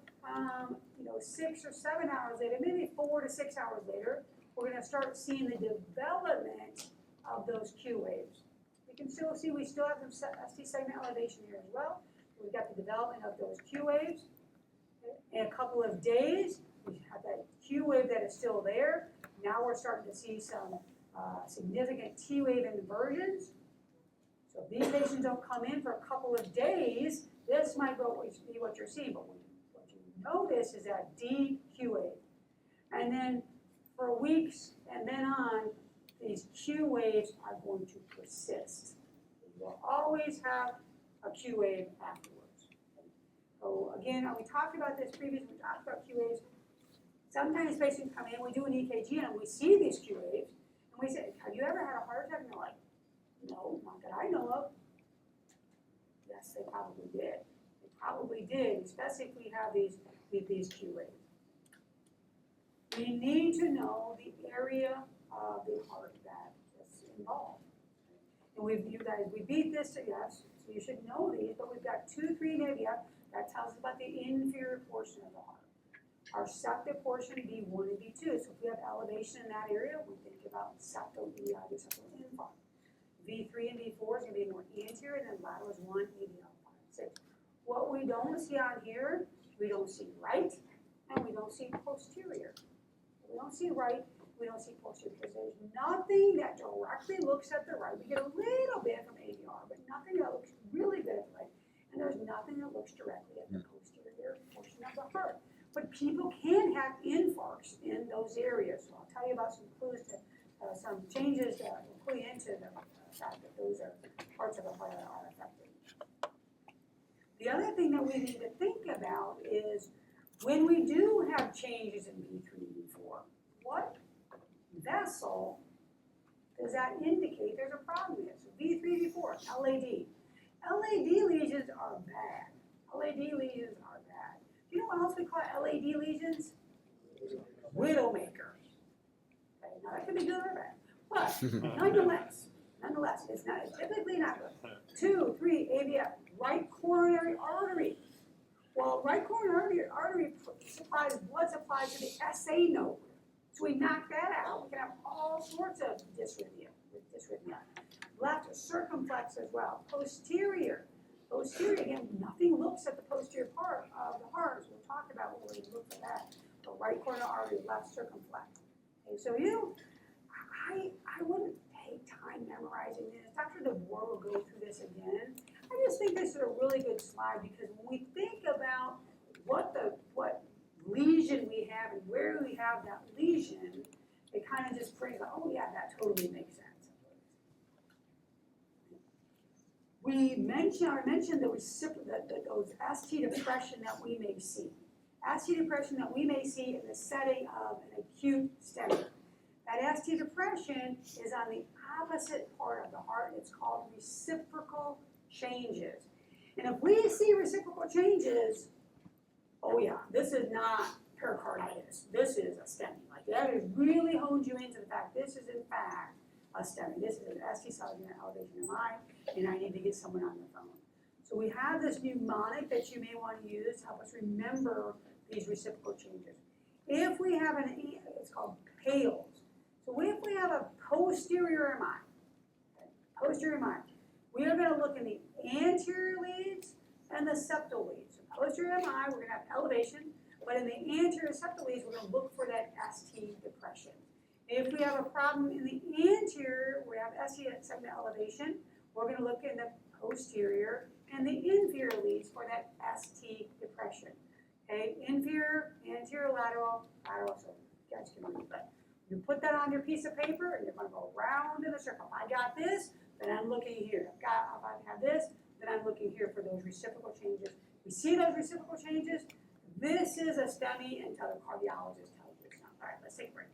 6 or 7 hours later, maybe 4 to 6 hours later, we're going to start seeing the development of those Q waves. We can still see we still have some ST segment elevation here as well. We've got the development of those Q waves. In a couple of days, we have that Q wave that is still there. Now we're starting to see some significant T wave inversions. So if these patients don't come in for a couple of days, this might be what you're seeing. But what you notice is that deep Q wave. And then for weeks and then on, these Q waves are going to persist. You will always have a Q wave afterwards. So again, we talked about this previously, we talked about Q waves. Sometimes patients come in, we do an EKG and we see these Q waves, and we say, have you ever had a heart attack? And they're like, No, not that I know of. Yes, they probably did. They probably did, especially if we have these Q rays. We need to know the area of the heart that is involved. And we beat this to yes, so you should know these, but we've got 2, 3 navia that tells us about the inferior portion of the heart. Our septal portion, B1 and B2. So if we have elevation in that area, we think about septal EI, septal infarct. V3 and V4 is going to be more anterior, and then lateral is 1, AVL 5, 6. What we don't see on here, we don't see right, and we don't see posterior. We don't see right, we don't see posterior, because there's nothing that directly looks at the right. We get a little bit from AVR, but nothing that looks really good at the right. And there's nothing that looks directly at the posterior portion of the heart. But people can have infarcts in those areas. So I'll tell you about some clues, some changes that will clue into the fact that those are parts of the heart that are affected. The other thing that we need to think about is when we do have changes in B3 and B4, what vessel does that indicate there's a problem with? So B3, B4, LAD. LAD lesions are bad. LAD lesions are bad. Do you know what else we call LAD lesions? Widowmaker. Okay, now that could be good or bad. But nonetheless, it's typically not good. 2, 3, AVF, right coronary artery. Well, right coronary artery supplies blood supply to the SA node. So we knock that out, we can have all sorts of dysrhythmia. Left circumflex as well. Posterior, again, nothing looks at the posterior part of the heart, so we'll talk about what we look for that. The right coronary artery, left circumflex. Okay, so I wouldn't take time memorizing this. Dr. DeBoer will go through this again. I just think this is a really good slide because when we think about what lesion we have and where we have that lesion, it kind of just brings like, oh yeah, that totally makes sense. I mentioned those ST depression that we may see. ST depression that we may see in the setting of an acute STEMI. That ST depression is on the opposite part of the heart. It's called reciprocal changes. And if we see reciprocal changes, oh yeah, this is not pericarditis. This is a STEMI. Like that has really honed you into the fact this is in fact a STEMI. This is an ST cellular elevation MI, and I need to get someone on the phone. So we have this mnemonic that you may want to use to help us remember these reciprocal changes. If we have it's called PALS. So if we have a posterior MI, we are going to look in the anterior leads and the septal leads. So posterior MI, we're going to have elevation, but in the anterior septal leads, we're going to look for that ST depression. If we have a problem in the anterior, we have ST segment elevation, we're going to look in the posterior and the inferior leads for that ST depression. Okay, inferior, anterior, lateral, so you guys can read that. You put that on your piece of paper and you're going to go around in a circle. If I got this, then I'm looking here. If I have this, then I'm looking here for those reciprocal changes. We see those reciprocal changes. This is a STEMI until the cardiologist tells you it's not. All right, let's take a break.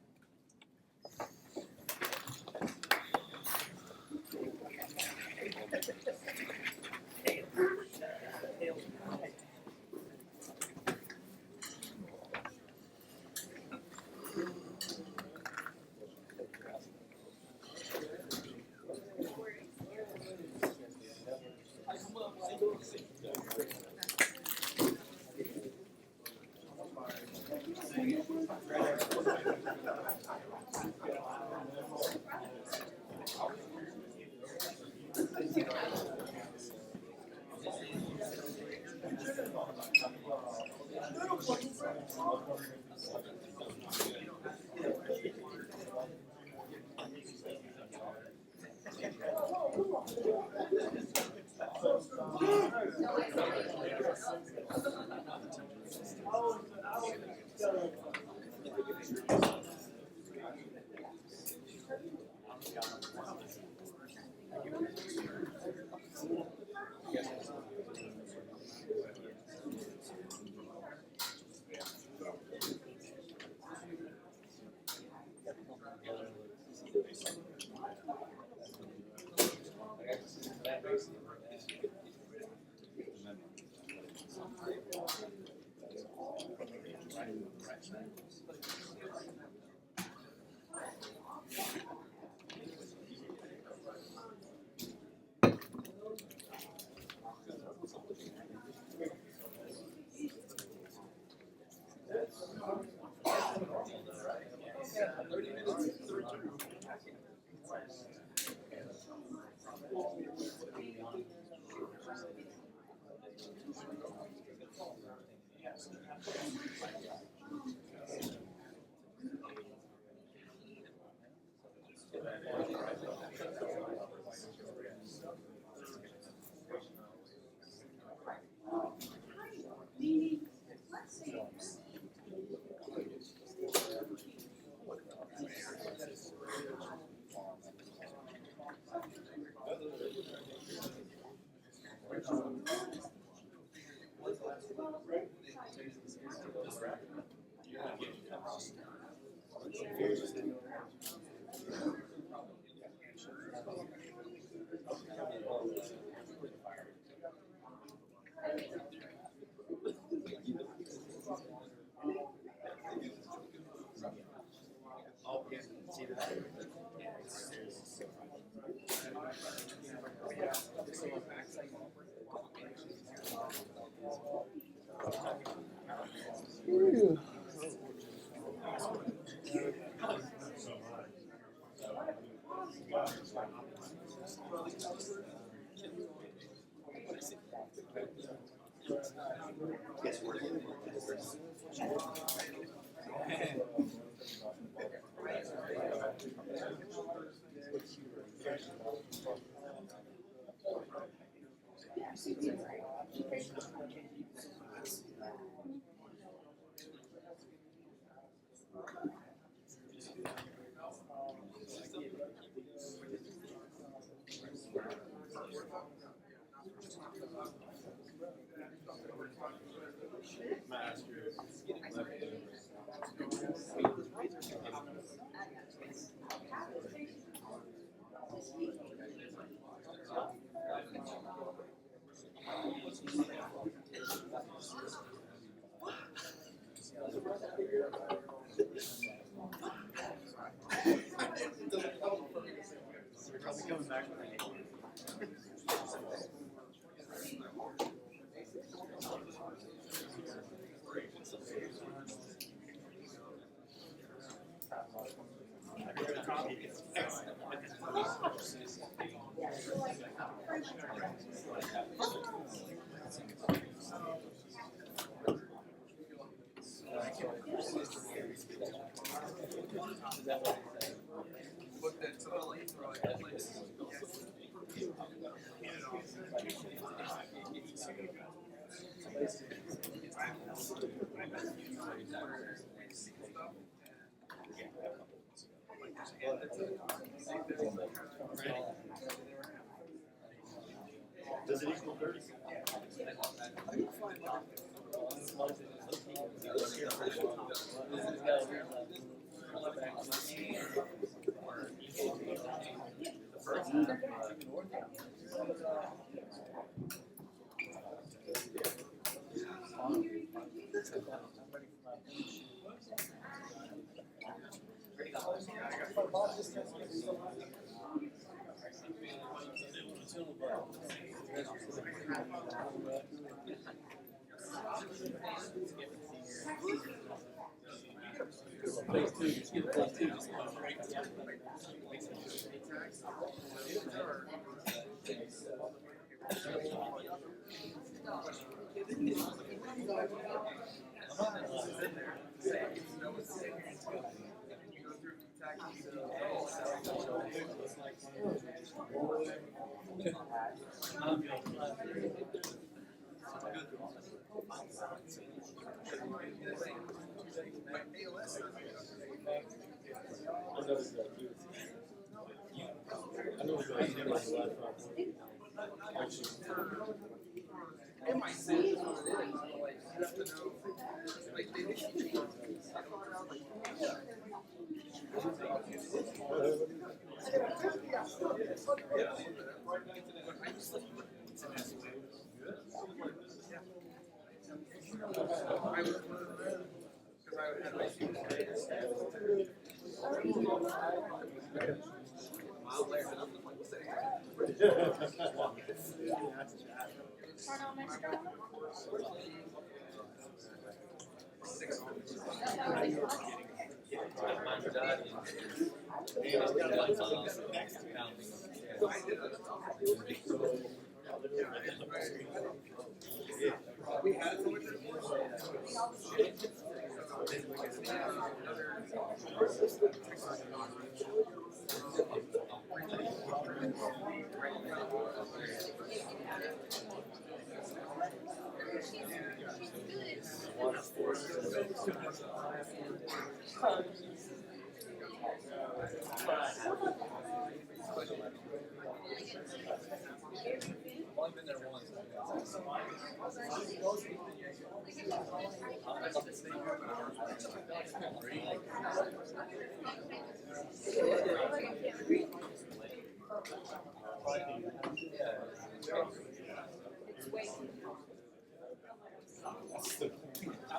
Does it equal 30?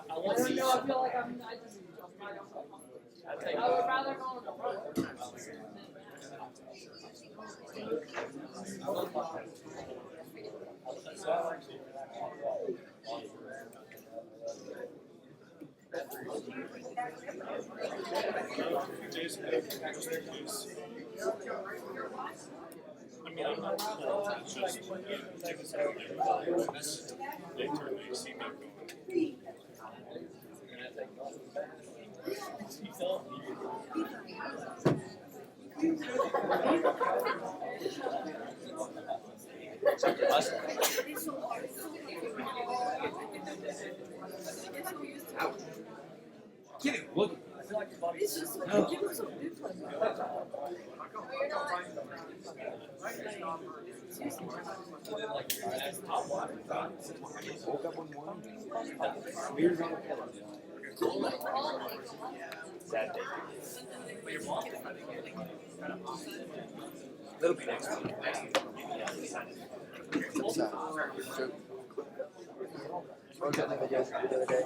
I don't know, I feel like I would rather go on a run. I mean, I'm not just, they turn, they see me going. receptor muscle. Get it, look. Woke up one morning, smeared on a pillow. Sad day. Little bit extra. What was that thing that you guys did the other day?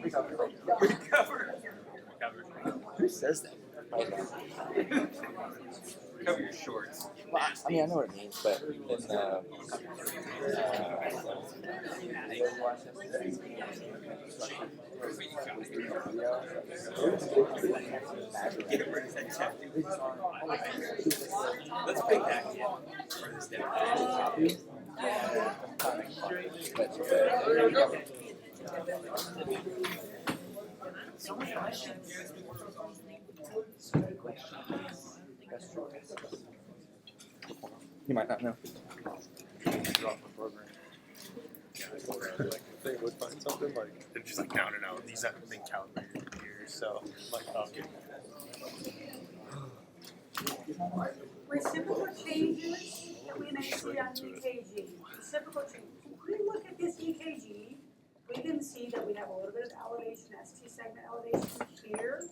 Recover. Who says that? Cover your shorts. Well, I mean, I know what it means, but in Let's pick that again for this day. You might not know. They would find something like they're just like no, these haven't been calibrated in years, so like okay. Reciprocal changes that we may see on EKG. Reciprocal changes. If we look at this EKG, we can see that we have a little bit of elevation, ST segment elevation here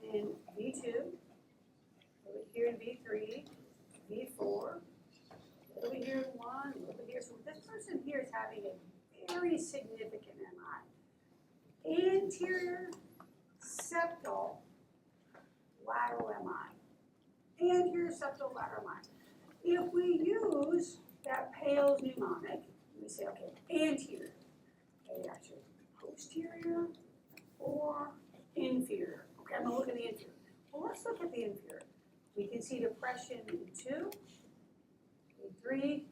in V2, a little bit here in V3, V4, a little bit here in 1, a little bit here. So this person here is having a very significant MI. Anterior septal lateral MI. Anterior septal lateral MI. If we use that Pale's mnemonic, we say, okay, anterior, okay, actually, posterior or inferior. Okay, I'm gonna look at the inferior. Well, let's look at the inferior. We can see depression in 2, in 3,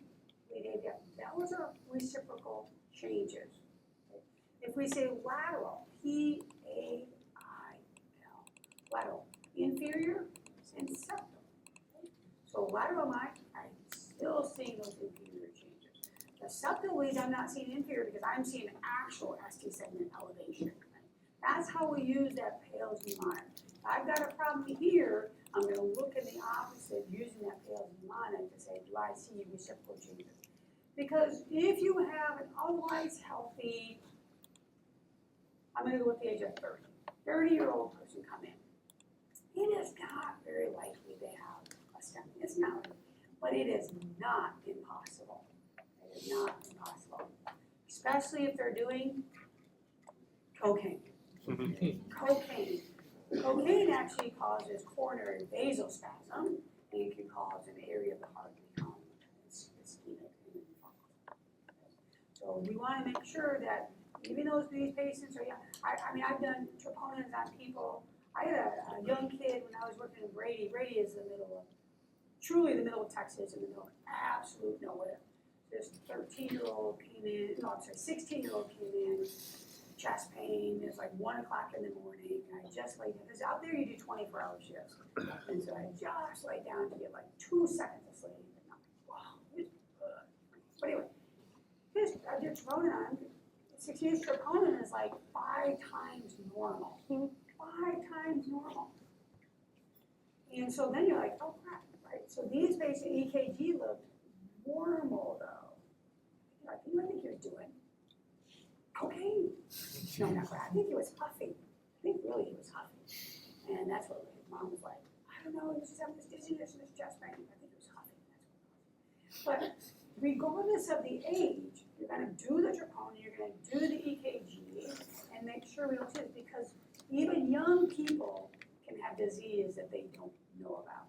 those are reciprocal changes. Okay. If we say lateral, P-A-I-L, lateral, inferior and septal. Okay. So lateral MI, I'm still seeing those inferior changes. The septal leads, I'm not seeing inferior because I'm seeing actual ST segment elevation. Right? That's how we use that Pale's mnemonic. If I've got a problem here, I'm going to look at the opposite using that Pale's mnemonic to say, do I see reciprocal changes? Because if you have an otherwise healthy, I'm going to go with the age of 30, 30-year-old person come in. It is not very likely they have a STEM. It's not, but it is not impossible. It is not impossible, especially if they're doing cocaine. Cocaine. Cocaine actually causes coronary vasospasm, and it can cause an area of the heart to become ischemic and infarct. So we want to make sure that even though these patients are young, I mean, I've done troponins on people. I had a young kid when I was working in Brady. Brady is truly the middle of Texas, in the middle of absolute nowhere. This 13-year-old came in, no, I'm sorry, 16-year-old came in, chest pain. It was like 1 o'clock in the morning, and I just laid down. Because out there you do 24-hour shifts. And so I just laid down to get like 2 seconds of sleep. And I'm like, wow, it's good. But anyway, I did troponin on him. 6 years troponin is like 5 times normal. 5 times normal. And so then you're like, oh crap, right? So these basic EKG looked normal though. You're like, what do you think he was doing? Cocaine. No, not that. I think he was huffing. I think really he was huffing. And that's what his mom was like, I don't know, he was just having this dizziness and this chest pain. I think he was huffing. That's what it was. But regardless of the age, you're going to do the troponin, you're going to do the EKG, and make sure we don't see it, because even young people can have disease that they don't know about.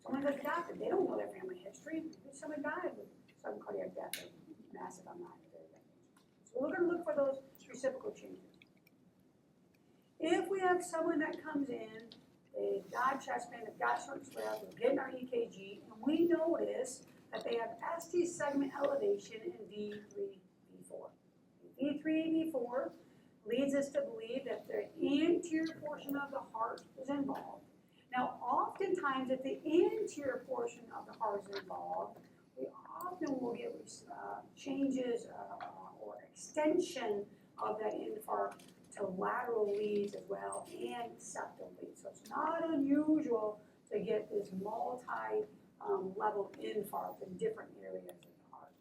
Someone goes to the doctor, they don't know their family history. Someone died with sudden cardiac death, or massive MI. So we're going to look for those reciprocal changes. If we have someone that comes in, they've got chest pain, they've got short swell, we're getting our EKG, and we notice that they have ST segment elevation in V3, V4. V3, V4 leads us to believe that the anterior portion of the heart is involved. Now, oftentimes, if the anterior portion of the heart is involved, we often we'll get changes or extension of that infarct to lateral leads as well and septal leads. So it's not unusual to get this multi-level infarct in different areas of the heart.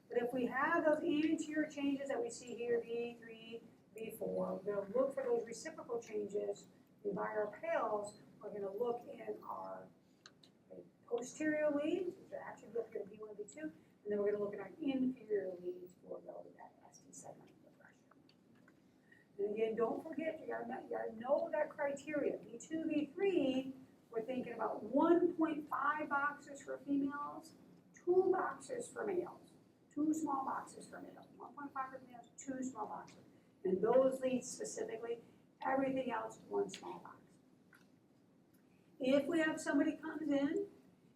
But if we have those anterior changes that we see here, V3, V4, we're going to look for those reciprocal changes by our pales. We're going to look in our posterior leads, which are actually looking at V1, V2, and then we're going to look at our inferior leads for those that ST segment depression. And again, don't forget, you got to know that criteria. V2, V3, we're thinking about 1.5 boxes for females, 2 boxes for males, 2 small boxes for males, 1.5 for females, 2 small boxes. And those leads specifically, everything else, 1 small box. If we have somebody comes in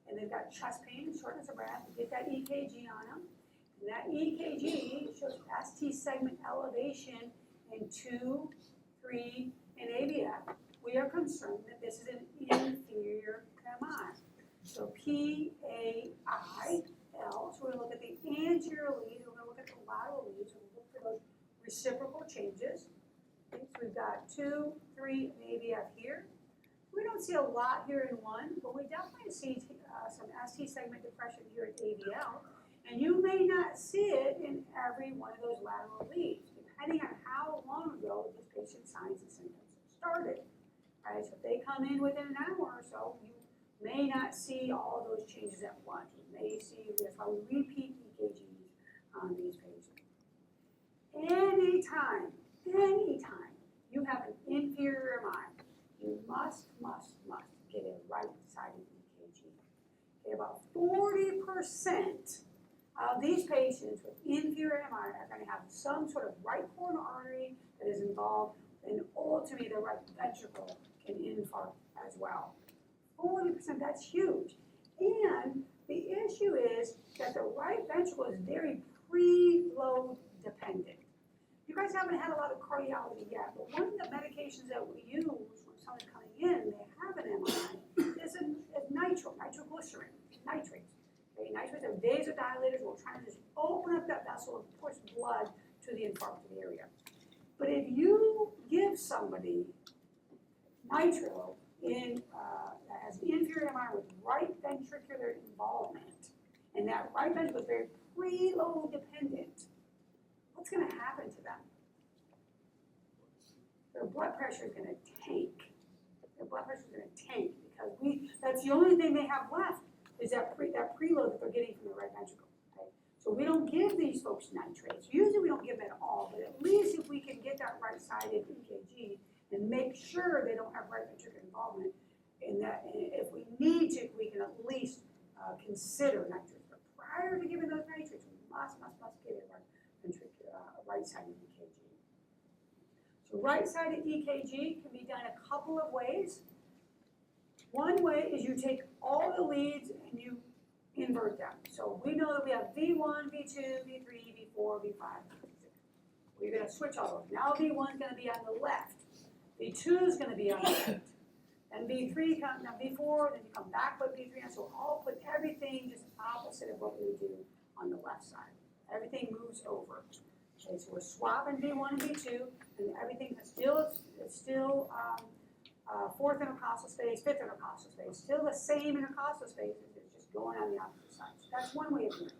and they've got chest pain, shortness of breath, we get that EKG on them, and that EKG shows ST segment elevation in 2, 3, and AVF, we are concerned that this is an inferior MI. So PAIL, so we're going to look at the anterior lead, we're going to look at the lateral leads, we're going to look for those reciprocal changes. Okay, so we've got 2, 3, and AVF here. We don't see a lot here in 1, but we definitely see some ST segment depression here at AVL, and you may not see it in every one of those lateral leads, depending on how long ago this patient's signs and symptoms started. Right? So if they come in within an hour or so, you may not see all those changes at once. You may see, that's why we repeat EKGs on these patients. Anytime you have an inferior MI, you must get a right-sided EKG. Okay, about 40% of these patients with inferior MI are going to have some sort of right coronary artery that is involved, and ultimately the right ventricle can infarct as well. 40%, that's huge. And the issue is that the right ventricle is very preload dependent. You guys haven't had a lot of cardiology yet, but one of the medications that we use when someone's coming in, they have an MI, is nitroglycerin, nitrates. Okay, nitrates are vasodilators. We're trying to just open up that vessel and push blood to the infarcted area. But if you give somebody nitro that has inferior MI with right ventricular involvement, and that right ventricle is very preload dependent, what's going to happen to them? Their blood pressure is going to tank. Their blood pressure is going to tank because that's the only thing they have left is that preload that they're getting from the right ventricle. Okay? So we don't give these folks nitrates. Usually we don't give them at all, but at least if we can get that right-sided EKG and make sure they don't have right ventricular involvement, and if we need to, we can at least consider nitrates. But prior to giving those nitrates, we must get a right-sided EKG. So right-sided EKG can be done a couple of ways. One way is you take all the leads and you invert them. So we know that we have V1, V2, V3, V4, V5, V6. We're going to switch all those. Now V1 is going to be on the left. V2 is going to be on the right. And V3 comes, now V4, then you come back with V3, and so we'll all put everything just opposite of what we would do on the left side. Everything moves over. Okay, so we're swapping V1 and V2, and everything is still fourth intercostal space, fifth intercostal space, still the same intercostal space, it's just going on the opposite side. So that's one way of doing it.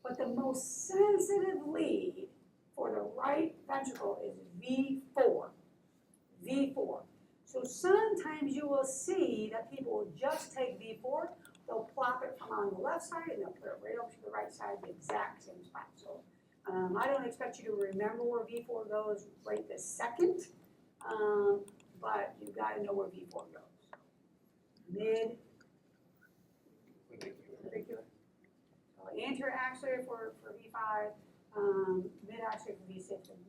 But the most sensitive lead for the right ventricle is V4. V4. So sometimes you will see that people will just take V4, they'll plop it from on the left side and they'll put it right over to the right side, the exact same spot. So I don't expect you to remember where V4 goes right this second, but you've got to know where V4 goes. Mid, clavicular. So anterior axillary for V5, mid axillary for V6, and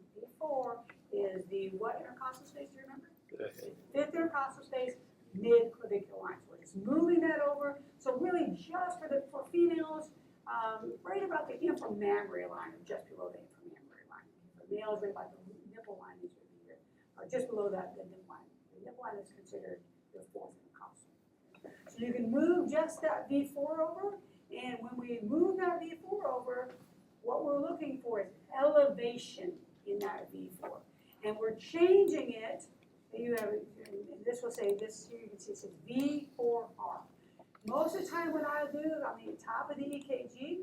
V4 is the what intercostal space, do you remember? Fifth intercostal space, mid clavicular line. So we're just moving that over. So really just for females, right about the inframammary line, or just below the inframammary line. For males, right about the nipple line is right here, just below that, the nipple line. The nipple line is considered the fourth intercostal. So you can move just that V4 over, And when we move that V4 over, what we're looking for is elevation in that V4. And we're changing it, and you have, and this will say, this here you can see it says V4R. Most of the time what I'll do is on the top of the EKG,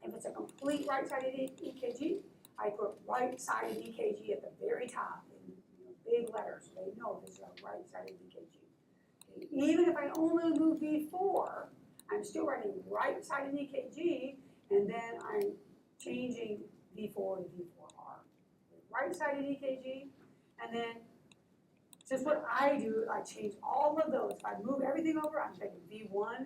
if it's a complete right-sided EKG, I put right-sided EKG at the very top in big letters, so they know this is a right-sided EKG. Okay. Even if I only move V4, I'm still writing right-sided EKG, and then I'm changing V4 to V4R. Right-sided EKG, and then just what I do, I change all of those. If I move everything over, I'm taking V1R,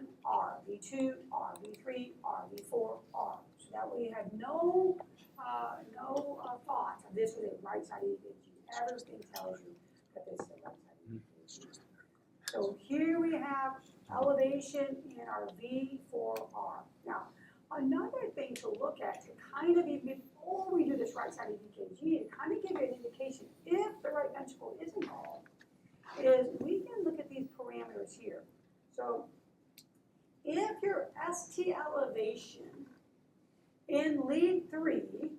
V2R, V3R, V4R. So that way you have no thought of this was a right-sided EKG. Everything tells you that this is a right-sided EKG. So here we have elevation in our V4R. Now, another thing to look at to kind of, before we do this right-sided EKG, to kind of give you an indication if the right ventricle is involved, is we can look at these parameters here. So if your ST elevation in lead 3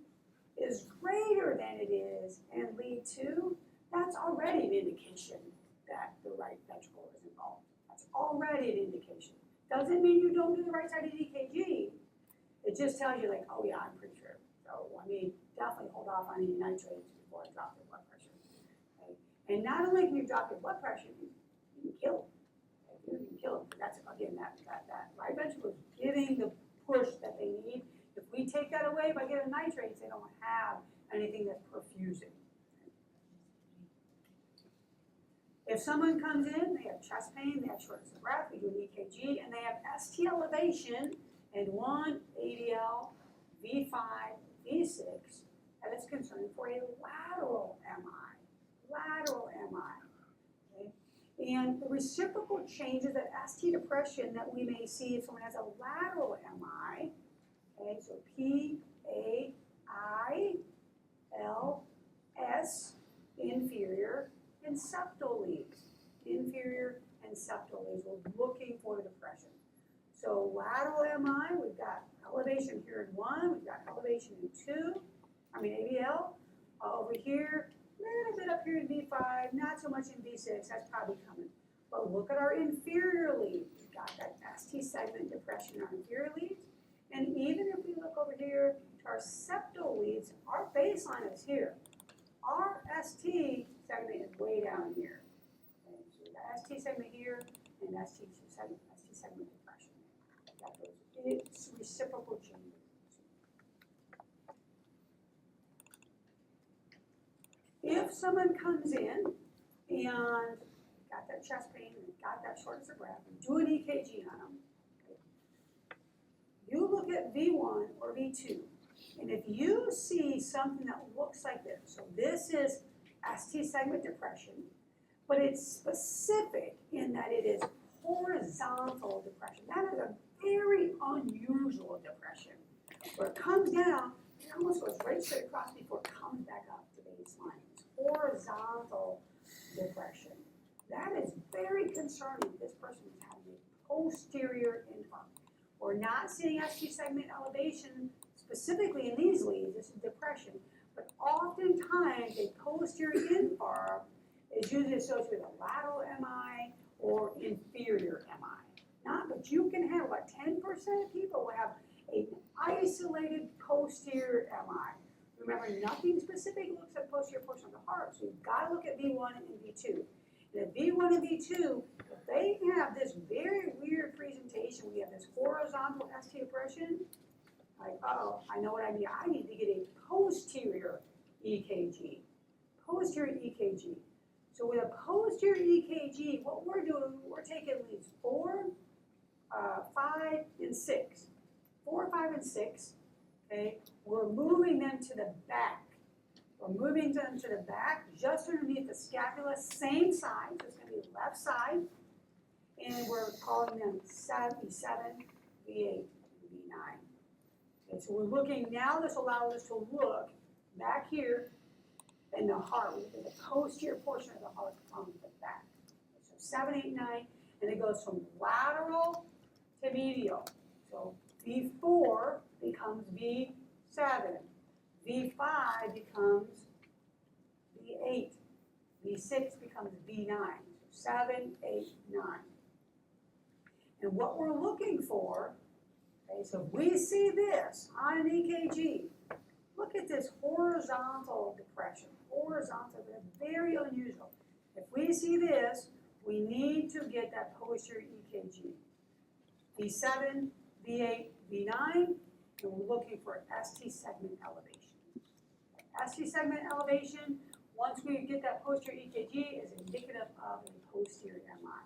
is greater than it is in lead 2, that's already an indication that the right ventricle is involved. That's already an indication. Doesn't mean you don't do the right-sided EKG. It just tells you like, oh yeah, I'm pretty sure. So I mean, definitely hold off on any nitrates before I drop your blood pressure. Okay? And not only can you drop your blood pressure, you can kill them. Okay? You can kill them. That's again that right ventricle is giving the push that they need. If we take that away by giving nitrates, they don't have anything that's perfusing. If someone comes in, they have chest pain, they have shortness of breath, we do an EKG, and they have ST elevation in 1, ADL, V5, V6, and it's concerning for a lateral MI. Lateral MI. Okay? And the reciprocal changes at ST depression that we may see if someone has a lateral MI. Okay, so P, A, I, L, S, inferior, and septal leads. Inferior and septal leads. We're looking for depression. So lateral MI, we've got elevation here in 1, we've got elevation in 2, ABL. Over here, a little bit up here in V5, not so much in V6, that's probably coming. But look at our inferior lead. We've got that ST segment depression in our inferior leads. And even if we look over here to our septal leads, our baseline is here. Our ST segment is way down here. Okay, so we got ST segment here and ST segment depression. Got those. It's reciprocal changes. If someone comes in and got that chest pain and got that shortness of breath, and do an EKG on them, okay, you look at V1 or V2, and if you see something that looks like this, so this is ST segment depression, but it's specific in that it is horizontal depression. That is a very unusual depression, where it comes down, it almost goes right straight across before it comes back up to baseline. It's horizontal depression. That is very concerning. This person is having a posterior infarct. We're not seeing ST segment elevation specifically in these leads. This is depression, but oftentimes a posterior infarct is usually associated with a lateral MI or inferior MI. Not, but you can have about 10% of people will have an isolated posterior MI. Remember, nothing specific looks at posterior portion of the heart, so you've got to look at V1 and V2. And at V1 and V2, if they have this very weird presentation, we have this horizontal ST depression, like, uh-oh, I know what I need. I need to get a posterior EKG. Posterior EKG. So with a posterior EKG, what we're doing, we're taking leads 4, 5, and 6. 4, 5, and 6, okay? We're moving them to the back. We're moving them to the back, just underneath the scapula, same side, so it's going to be left side. And we're calling them V7, V8, and V9. Okay, so we're looking, now this allows us to look back here in the heart, the posterior portion of the heart comes the back. So 7, 8, 9, and it goes from lateral to medial. So V4 becomes V7. V5 becomes V8. V6 becomes V9. So 7, 8, 9. And what we're looking for, okay, so if we see this on an EKG, look at this horizontal depression. Horizontal, but very unusual. If we see this, we need to get that posterior EKG. V7, V8, V9, and we're looking for ST segment elevation. ST segment elevation, once we get that posterior EKG, is indicative of a posterior MI.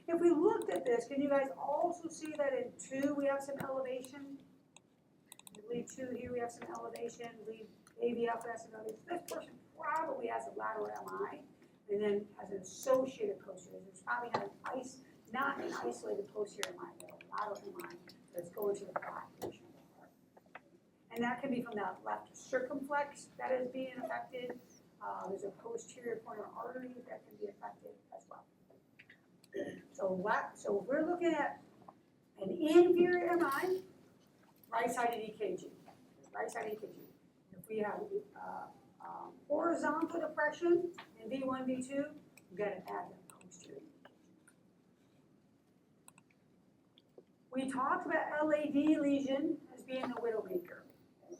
If we looked at this, can you guys also see that in 2 we have some elevation? Lead 2 here we have some elevation, lead AVF has some elevation. This person probably has a lateral MI and then has an associated posterior. It's probably not an isolated posterior MI, but a lateral MI that's going to the back portion of the heart. And that can be from that left circumflex that is being affected. There's a posterior coronary artery that can be affected as well. So we're looking at an inferior MI, right-sided EKG. Right-sided EKG. If we have horizontal depression in V1, V2, we've got to add the posterior EKG. We talked about LAD lesion as being the widowmaker.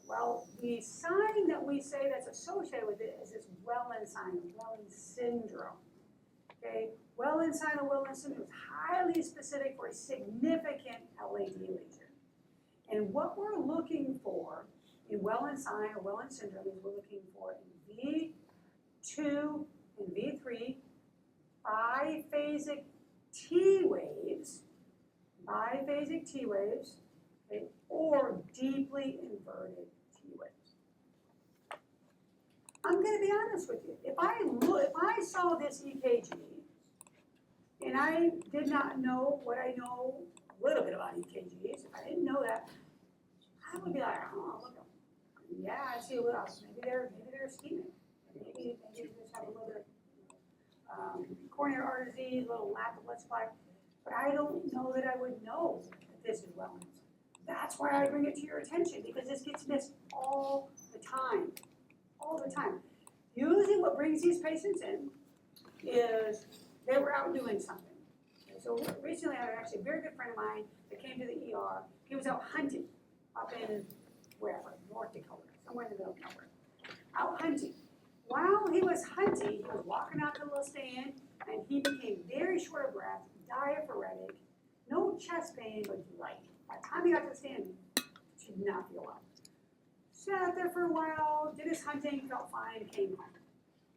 Well, the sign that we say that's associated with it is this Wellen sign, Wellen syndrome. Okay, Wellen sign or Wellen syndrome is highly specific for a significant LAD lesion. And what we're looking for in Wellen sign or Wellen syndrome is we're looking for in V2 and V3 biphasic T waves, okay, or deeply inverted T waves. I'm going to be honest with you. If I saw this EKG and I did not know what I know a little bit about EKGs, if I didn't know that, I would be like, oh, look, yeah, I see a little. Maybe they're ischemic. Maybe they just have a little bit of coronary artery disease, a little lack of blood supply. But I don't know that I would know that this is Wellens. That's why I bring it to your attention, because this gets missed all the time. All the time. Usually what brings these patients in is they were out doing something. Okay, so recently I had actually a very good friend of mine that came to the ER. He was out hunting up in wherever, North Dakota, somewhere in the middle of nowhere. Out hunting. While he was hunting, he was walking out to the little stand and he became very short of breath, diaphoretic, no chest pain, but light. By the time he got to the stand, he did not feel well. Sat there for a while, did his hunting, felt fine, came home.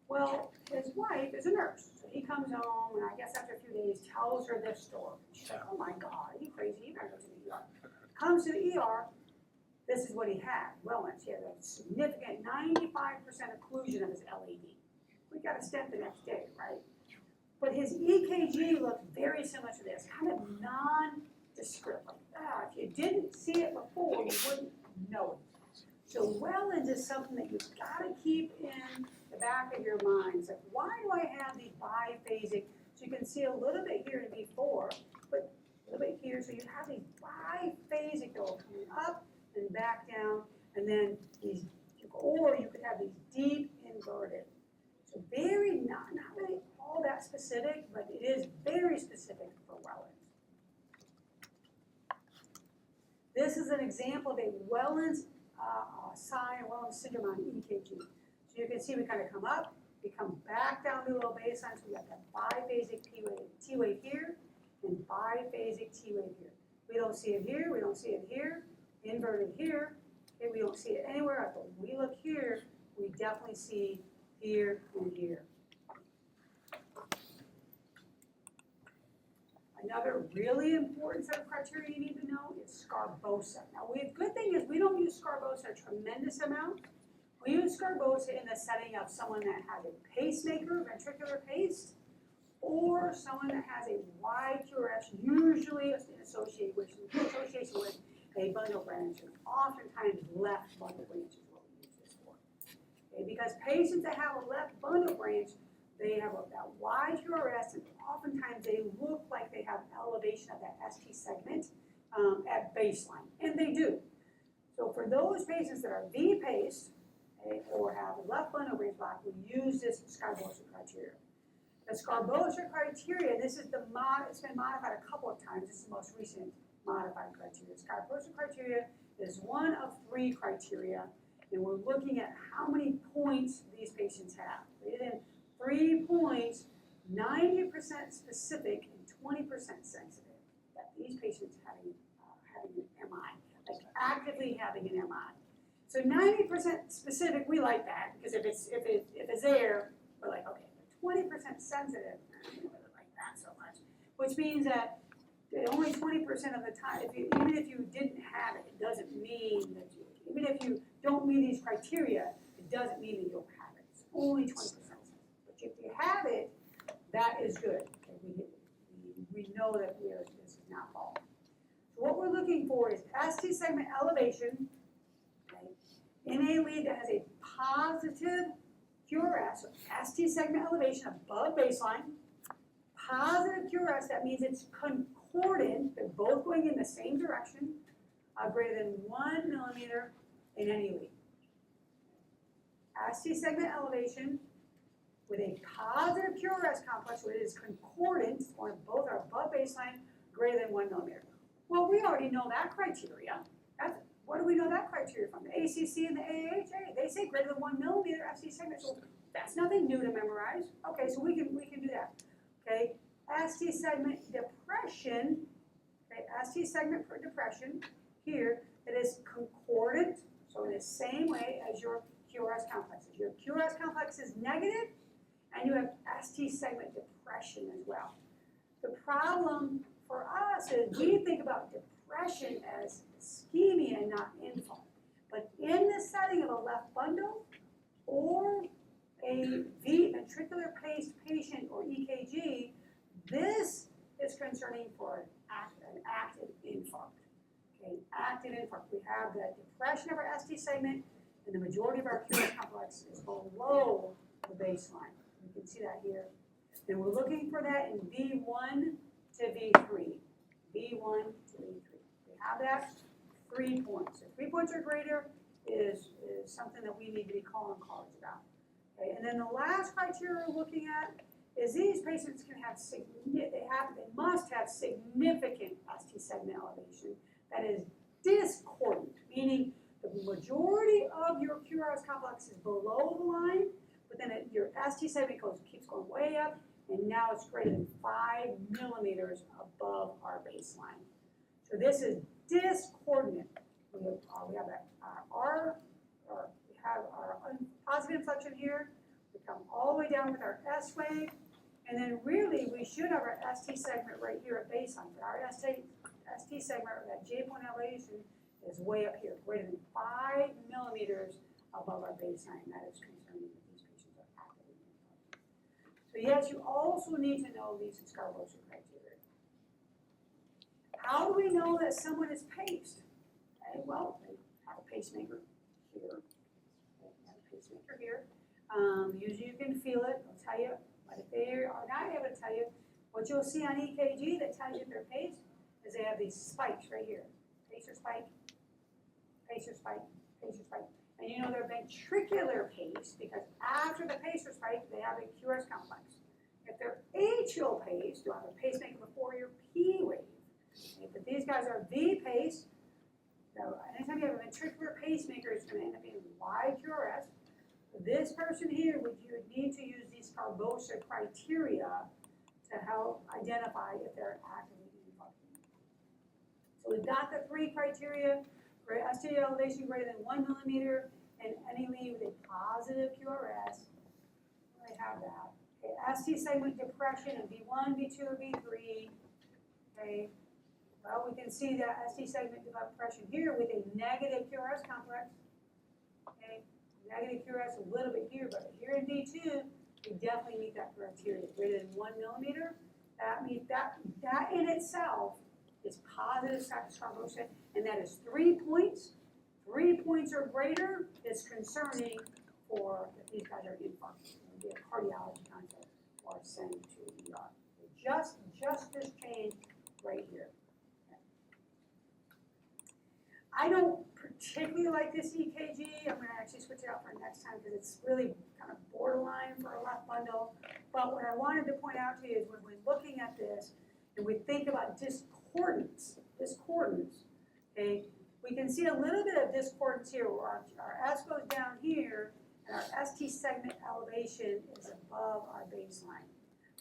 Well, his wife is a nurse, so he comes home, and I guess after a few days, tells her this story. She's like, oh my God, are you crazy? You gotta go to the ER. Comes to the ER, this is what he had. Wellens, he had a significant 95% occlusion of his LAD. We got a stent the next day, right? But his EKG looked very similar to this, kind of nondescript. Like, if you didn't see it before, you wouldn't know it. So Wellens is something that you've got to keep in the back of your mind. It's like, why do I have these biphasic? So you can see a little bit here in V4, but a little bit here. So you have these biphasic that will come up and back down, and then these, or you could have these deep inverted. So very, not really all that specific, but it is very specific for Wellens. This is an example of a Wellens sign, Wellens syndrome on EKG. So you can see we kind of come up, we come back down to a low baseline, so we have that biphasic T wave here, and biphasic T wave here. We don't see it here, we don't see it here, inverted here, okay, we don't see it anywhere else. But when we look here, we definitely see here and here. Another really important set of criteria you need to know is scarbosa. Now, the good thing is we don't use scarbosa a tremendous amount. We use scarbosa in the setting of someone that has a pacemaker, ventricular pace, or someone that has a wide QRS, usually in association with a bundle branch, and oftentimes left bundle branch is what we use this for. Okay, because patients that have a left bundle branch, they have that wide QRS, and oftentimes they look like they have elevation of that ST segment at baseline. they do? So for those patients that are V-paced, okay, or have left bundle branch block, we use this Scarbosa criteria. The Scarbosa criteria, this is it's been modified a couple of times. This is the most recent modified criteria. Scarbosa criteria is one of 3 criteria, and we're looking at how many points these patients have. Greater than 3 points, 90% specific and 20% sensitive. That these patients having an MI, like actively having an MI. So 90% specific, we like that, because if it's there, we're like, okay. 20% sensitive, I don't really like that so much, which means that only 20% of the time, even if you didn't have it, it doesn't mean that even if you don't meet these criteria, it doesn't mean that you'll have it. It's only 20% sensitive. But if you have it, that is good. Okay, we know that this is not false. So what we're looking for is ST segment elevation, okay, in a lead that has a positive QRS, so ST segment elevation above baseline, positive QRS, that means it's concordant, they're both going in the same direction, greater than 1 millimeter in any lead. ST segment elevation with a positive QRS complex, so it is concordant, or both are above baseline, greater than 1 millimeter. Well, we already know that criteria. What do we know that criteria from? The ACC and the AHA. They say greater than 1 millimeter ST segment. So that's nothing new to memorize. Okay, so we can do that. Okay, ST segment depression. Okay, ST segment for depression here, it is concordant. So in the same way as your QRS complex. If your QRS complex is negative, and you have ST segment depression as well. The problem for us is we think about depression as ischemia, not infarct. But in the setting of a left bundle or a ventricular paced patient or EKG, this is concerning for an active infarct. Okay, active infarct. We have the depression of our ST segment, and the majority of our QRS complex is below the baseline. You can see that here. And we're looking for that in V1 to V3. V1 to V3. We have that 3 points. If 3 points or greater is something that we need to be calling cards about. Okay, and then the last criteria we're looking at is these patients can have they must have significant ST segment elevation that is discordant, meaning the majority of your QRS complex is below the line, but then your ST segment keeps going way up, and now it's greater than 5 millimeters above our baseline. So this is discordant. We have our positive inflection here. We come all the way down with our S wave, and then really we should have our ST segment right here at baseline. But our ST segment, or that J point elevation, is way up here, greater than 5 millimeters above our baseline. That is concerning that these patients are actively infarcted. So yes, you also need to know these Scarbosa criteria. How do we know that someone is paced? Okay, well, they have a pacemaker here. They have a pacemaker here. Usually you can feel it, they'll tell you, but if they are not able to tell you, what you'll see on EKG that tells you if they're paced is they have these spikes right here. Pacer spike, pacer spike, pacer spike. And you know they're ventricular paced because after the pacer spike, they have a QRS complex. If they're atrial paced, you'll have a pacemaker before your P wave. Okay, but these guys are V paced. So anytime you have a ventricular pacemaker, it's going to end up being wide QRS. This person here, you would need to use these Scarbosa criteria to help identify if they're actively infarcted. So we've got the 3 criteria for ST elevation greater than 1 millimeter and any lead with a positive QRS. I have that. Okay, ST segment depression in V1, V2, or V3. Okay. Well, we can see that ST segment depression here with a negative QRS complex. Okay. Negative QRS a little bit here, but here in V2, we definitely meet that criteria. Greater than 1 millimeter, that means that in itself is positive Scarbosa, and that is 3 points. 3 points or greater is concerning for if these guys are infarcted. It would be a cardiology consult or send to ER. So just this change right here. I don't particularly like this EKG. I'm gonna actually switch it out for next time because it's really kind of borderline for a left bundle. But what I wanted to point out to you is when we're looking at this and we think about discordance, okay, we can see a little bit of discordance here where our S goes down here and our ST segment elevation is above our baseline.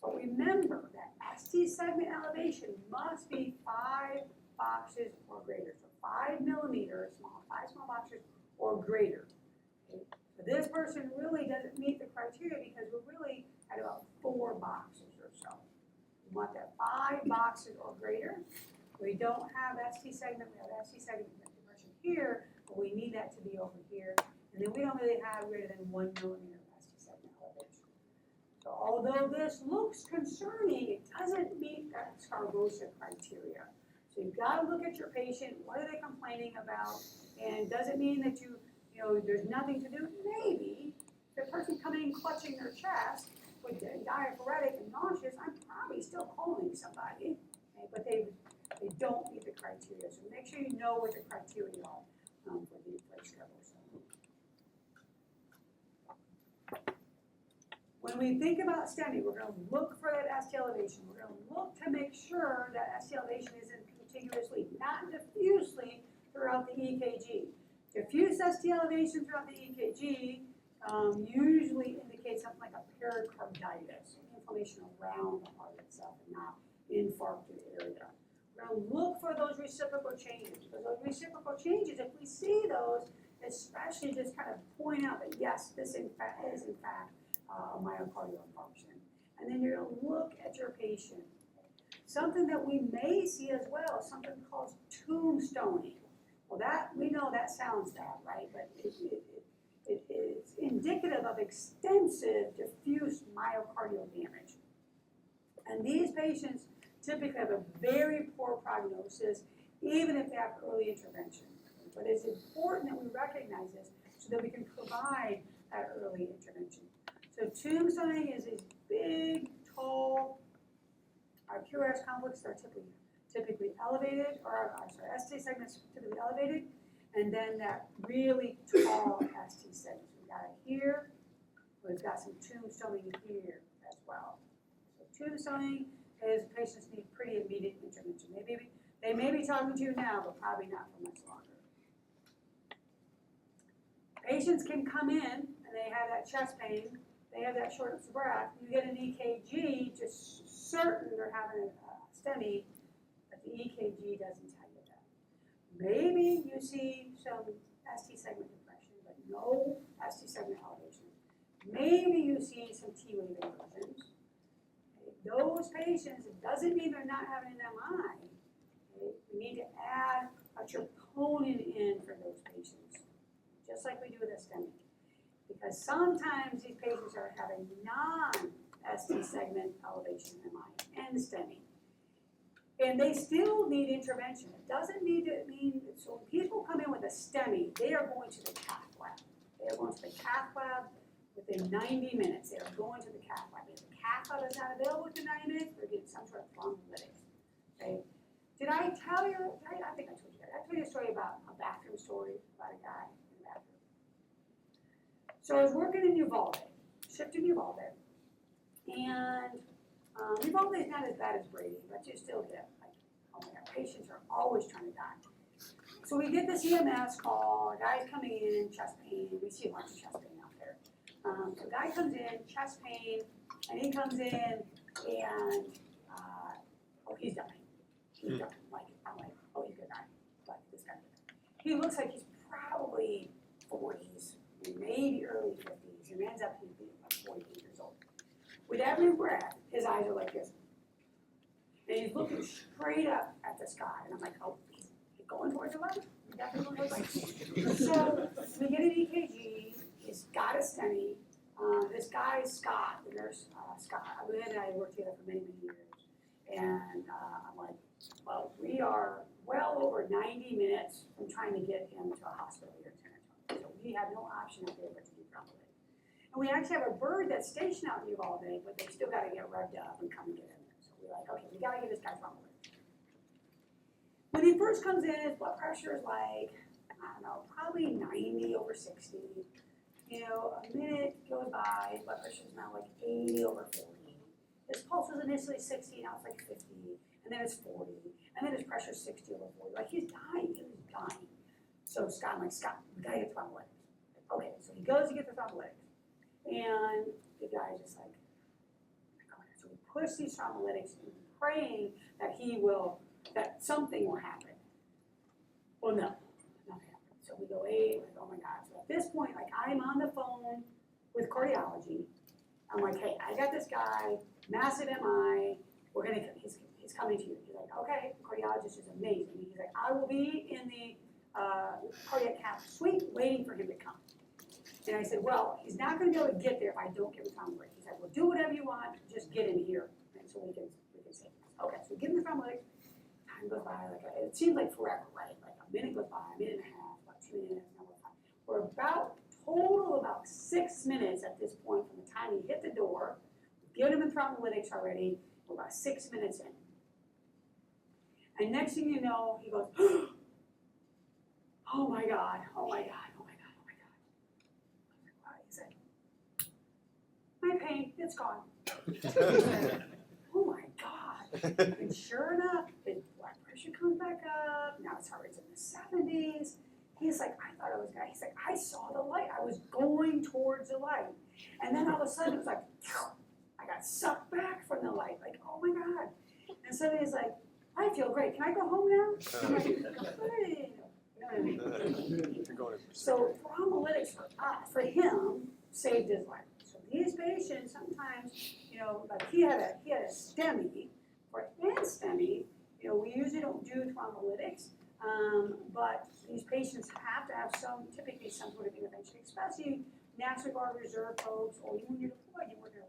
But remember that ST segment elevation must be 5 boxes or greater. So 5 millimeters, 5 small boxes or greater. Okay? So this person really doesn't meet the criteria because we're really at about 4 boxes or so. We want that 5 boxes or greater. We don't have ST segment, we have ST segment depression here, but we need that to be over here. And then we don't really have greater than 1 millimeter of ST segment elevation. So although this looks concerning, it doesn't meet that Scarbosa criteria. So you've got to look at your patient, what are they complaining about, and does it mean that you know, there's nothing to do? Maybe. If the person coming in clutching their chest with diaphoretic and nauseous, I'm probably still calling somebody, okay? But they don't meet the criteria. So make sure you know what the criteria are for the Scarbosa. When we think about STEMI, we're going to look for that ST elevation. We're going to look to make sure that ST elevation isn't contiguously, not diffusely throughout the EKG. Diffuse ST elevation throughout the EKG usually indicates something like a pericarditis, inflammation around the heart itself and not infarcted area. We're going to look for those reciprocal changes. Because those reciprocal changes, if we see those, especially just kind of point out that yes, this is in fact a myocardial infarction. And then you're going to look at your patient. Something that we may see as well, something called tombstoning. Well, that we know that sounds bad, right? But it is indicative of extensive diffuse myocardial damage. And these patients typically have a very poor prognosis, even if they have early intervention. But it's important that we recognize this so that we can provide that early intervention. So tombstoning is these big, tall, our QRS complexes are typically elevated, or ST segments typically elevated, and then that really tall ST segments. We've got it here, we've got some tombstoning here as well. So tombstoning is patients need pretty immediate intervention. They may be talking to you now, but probably not for much longer. Patients can come in and they have that chest pain, they have that shortness of breath. You get an EKG, just certain they're having a STEMI, but the EKG doesn't tell you that. Maybe you see some ST segment depression, but no ST segment elevation. Maybe you see some T-wave inversions. Okay. Those patients, it doesn't mean they're not having an MI. Okay. We need to add a troponin in for those patients, just like we do with a STEMI. Because sometimes these patients are having non-ST segment elevation MI and STEMI. And they still need intervention. It doesn't need to mean, so when people come in with a STEMI, they are going to the cath lab. They are going to the cath lab within 90 minutes. They are going to the cath lab. If the cath lab is not available within 90 minutes, they're getting some sort of thrombolytics. Okay? Did I tell you, I think I told you that. I told you a story about a bathroom story about a guy in the bathroom. So I was working in Uvalde, shipped in Uvalde, and Uvalde is not as bad as Brady, but you still get, like, oh my God, patients are always trying to die. So we get this EMS call, a guy's coming in, chest pain, we see a bunch of chest pain out there. So a guy comes in, chest pain, and he comes in, and, oh, he's dying. He's dying. I'm like, oh, he's gonna die. Like, this guy. He looks like he's probably 40s, maybe early 50s, and ends up being like 48 years old. With every breath, his eyes are like this. And he's looking straight up at the sky. And I'm like, oh, he's going towards the left. He's definitely going towards the left. So we get an EKG. He's got a STEMI. This guy is Scott, the nurse, Scott. Lynn and I worked together for many, many years. And I'm like, well, we are well over 90 minutes from trying to get him to a hospital here in San Antonio. So we have no option up there but to do thrombolytics. And we actually have a bird that's stationed out in Uvalde, but they still got to get revved up and come and get in there. So we're like, okay, we got to get this guy thrombolytics. When he first comes in, his blood pressure is like I don't know, probably 90 over 60. You know, a minute goes by, blood pressure's now like 80 over 40. His pulse was initially 60, now it's like 50, and then it's 40, and then his pressure's 60 over 40. Like he's dying, he was dying. So I'm like, Scott, we gotta get the thrombolytics. Okay, so he goes to get the thrombolytics, and the guy's just like, so we push these thrombolytics and praying that that something will happen. Well, no, nothing happened. So we go 8, like, oh my God. So at this point, like I'm on the phone with cardiology. I'm like, hey, I got this guy, massive MI, he's coming to you. He's like, okay, the cardiologist is amazing. He's like, I will be in the cardiac cath suite waiting for him to come. And I said, well, he's not gonna be able to get there if I don't give him thrombolytics. He said, well, do whatever you want, just get in here. And so we can say, okay, so we give him the thrombolytics. Time goes by, it seems like forever, right? Like a minute goes by, a minute and a half, about 2 minutes, now we're fine. We're about 6 minutes at this point from the time he hit the door. We've given him the thrombolytics already. We're about 6 minutes in. And next thing you know, he goes, oh my God, oh my God, oh my God, oh my God. He said, my pain, it's gone. Oh my God. And sure enough, his blood pressure comes back up. Now his heart rate's in the 70s. He's like, I thought I was gonna, he's like, I saw the light. I was going towards the light. And then all of a sudden it was like, I got sucked back from the light. Like, oh my God. And so he's like, I feel great. Can I go home now? I'm like, hey. So thrombolytics for him saved his life. So these patients sometimes, you know, like he had a STEMI, or an STEMI, you know, we usually don't do thrombolytics, but these patients have to have typically some sort of intervention, especially National Guard Reserve folks, or even when you're deployed, you work in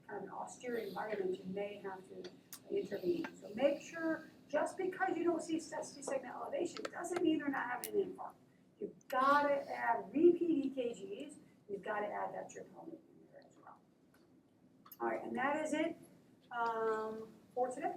kind of an austere environment, you may have to intervene. So make sure, just because you don't see segment elevation doesn't mean they're not having an infarct. You've got to add repeat EKGs. You've got to add that troponin in there as well. All right, and that is it for today.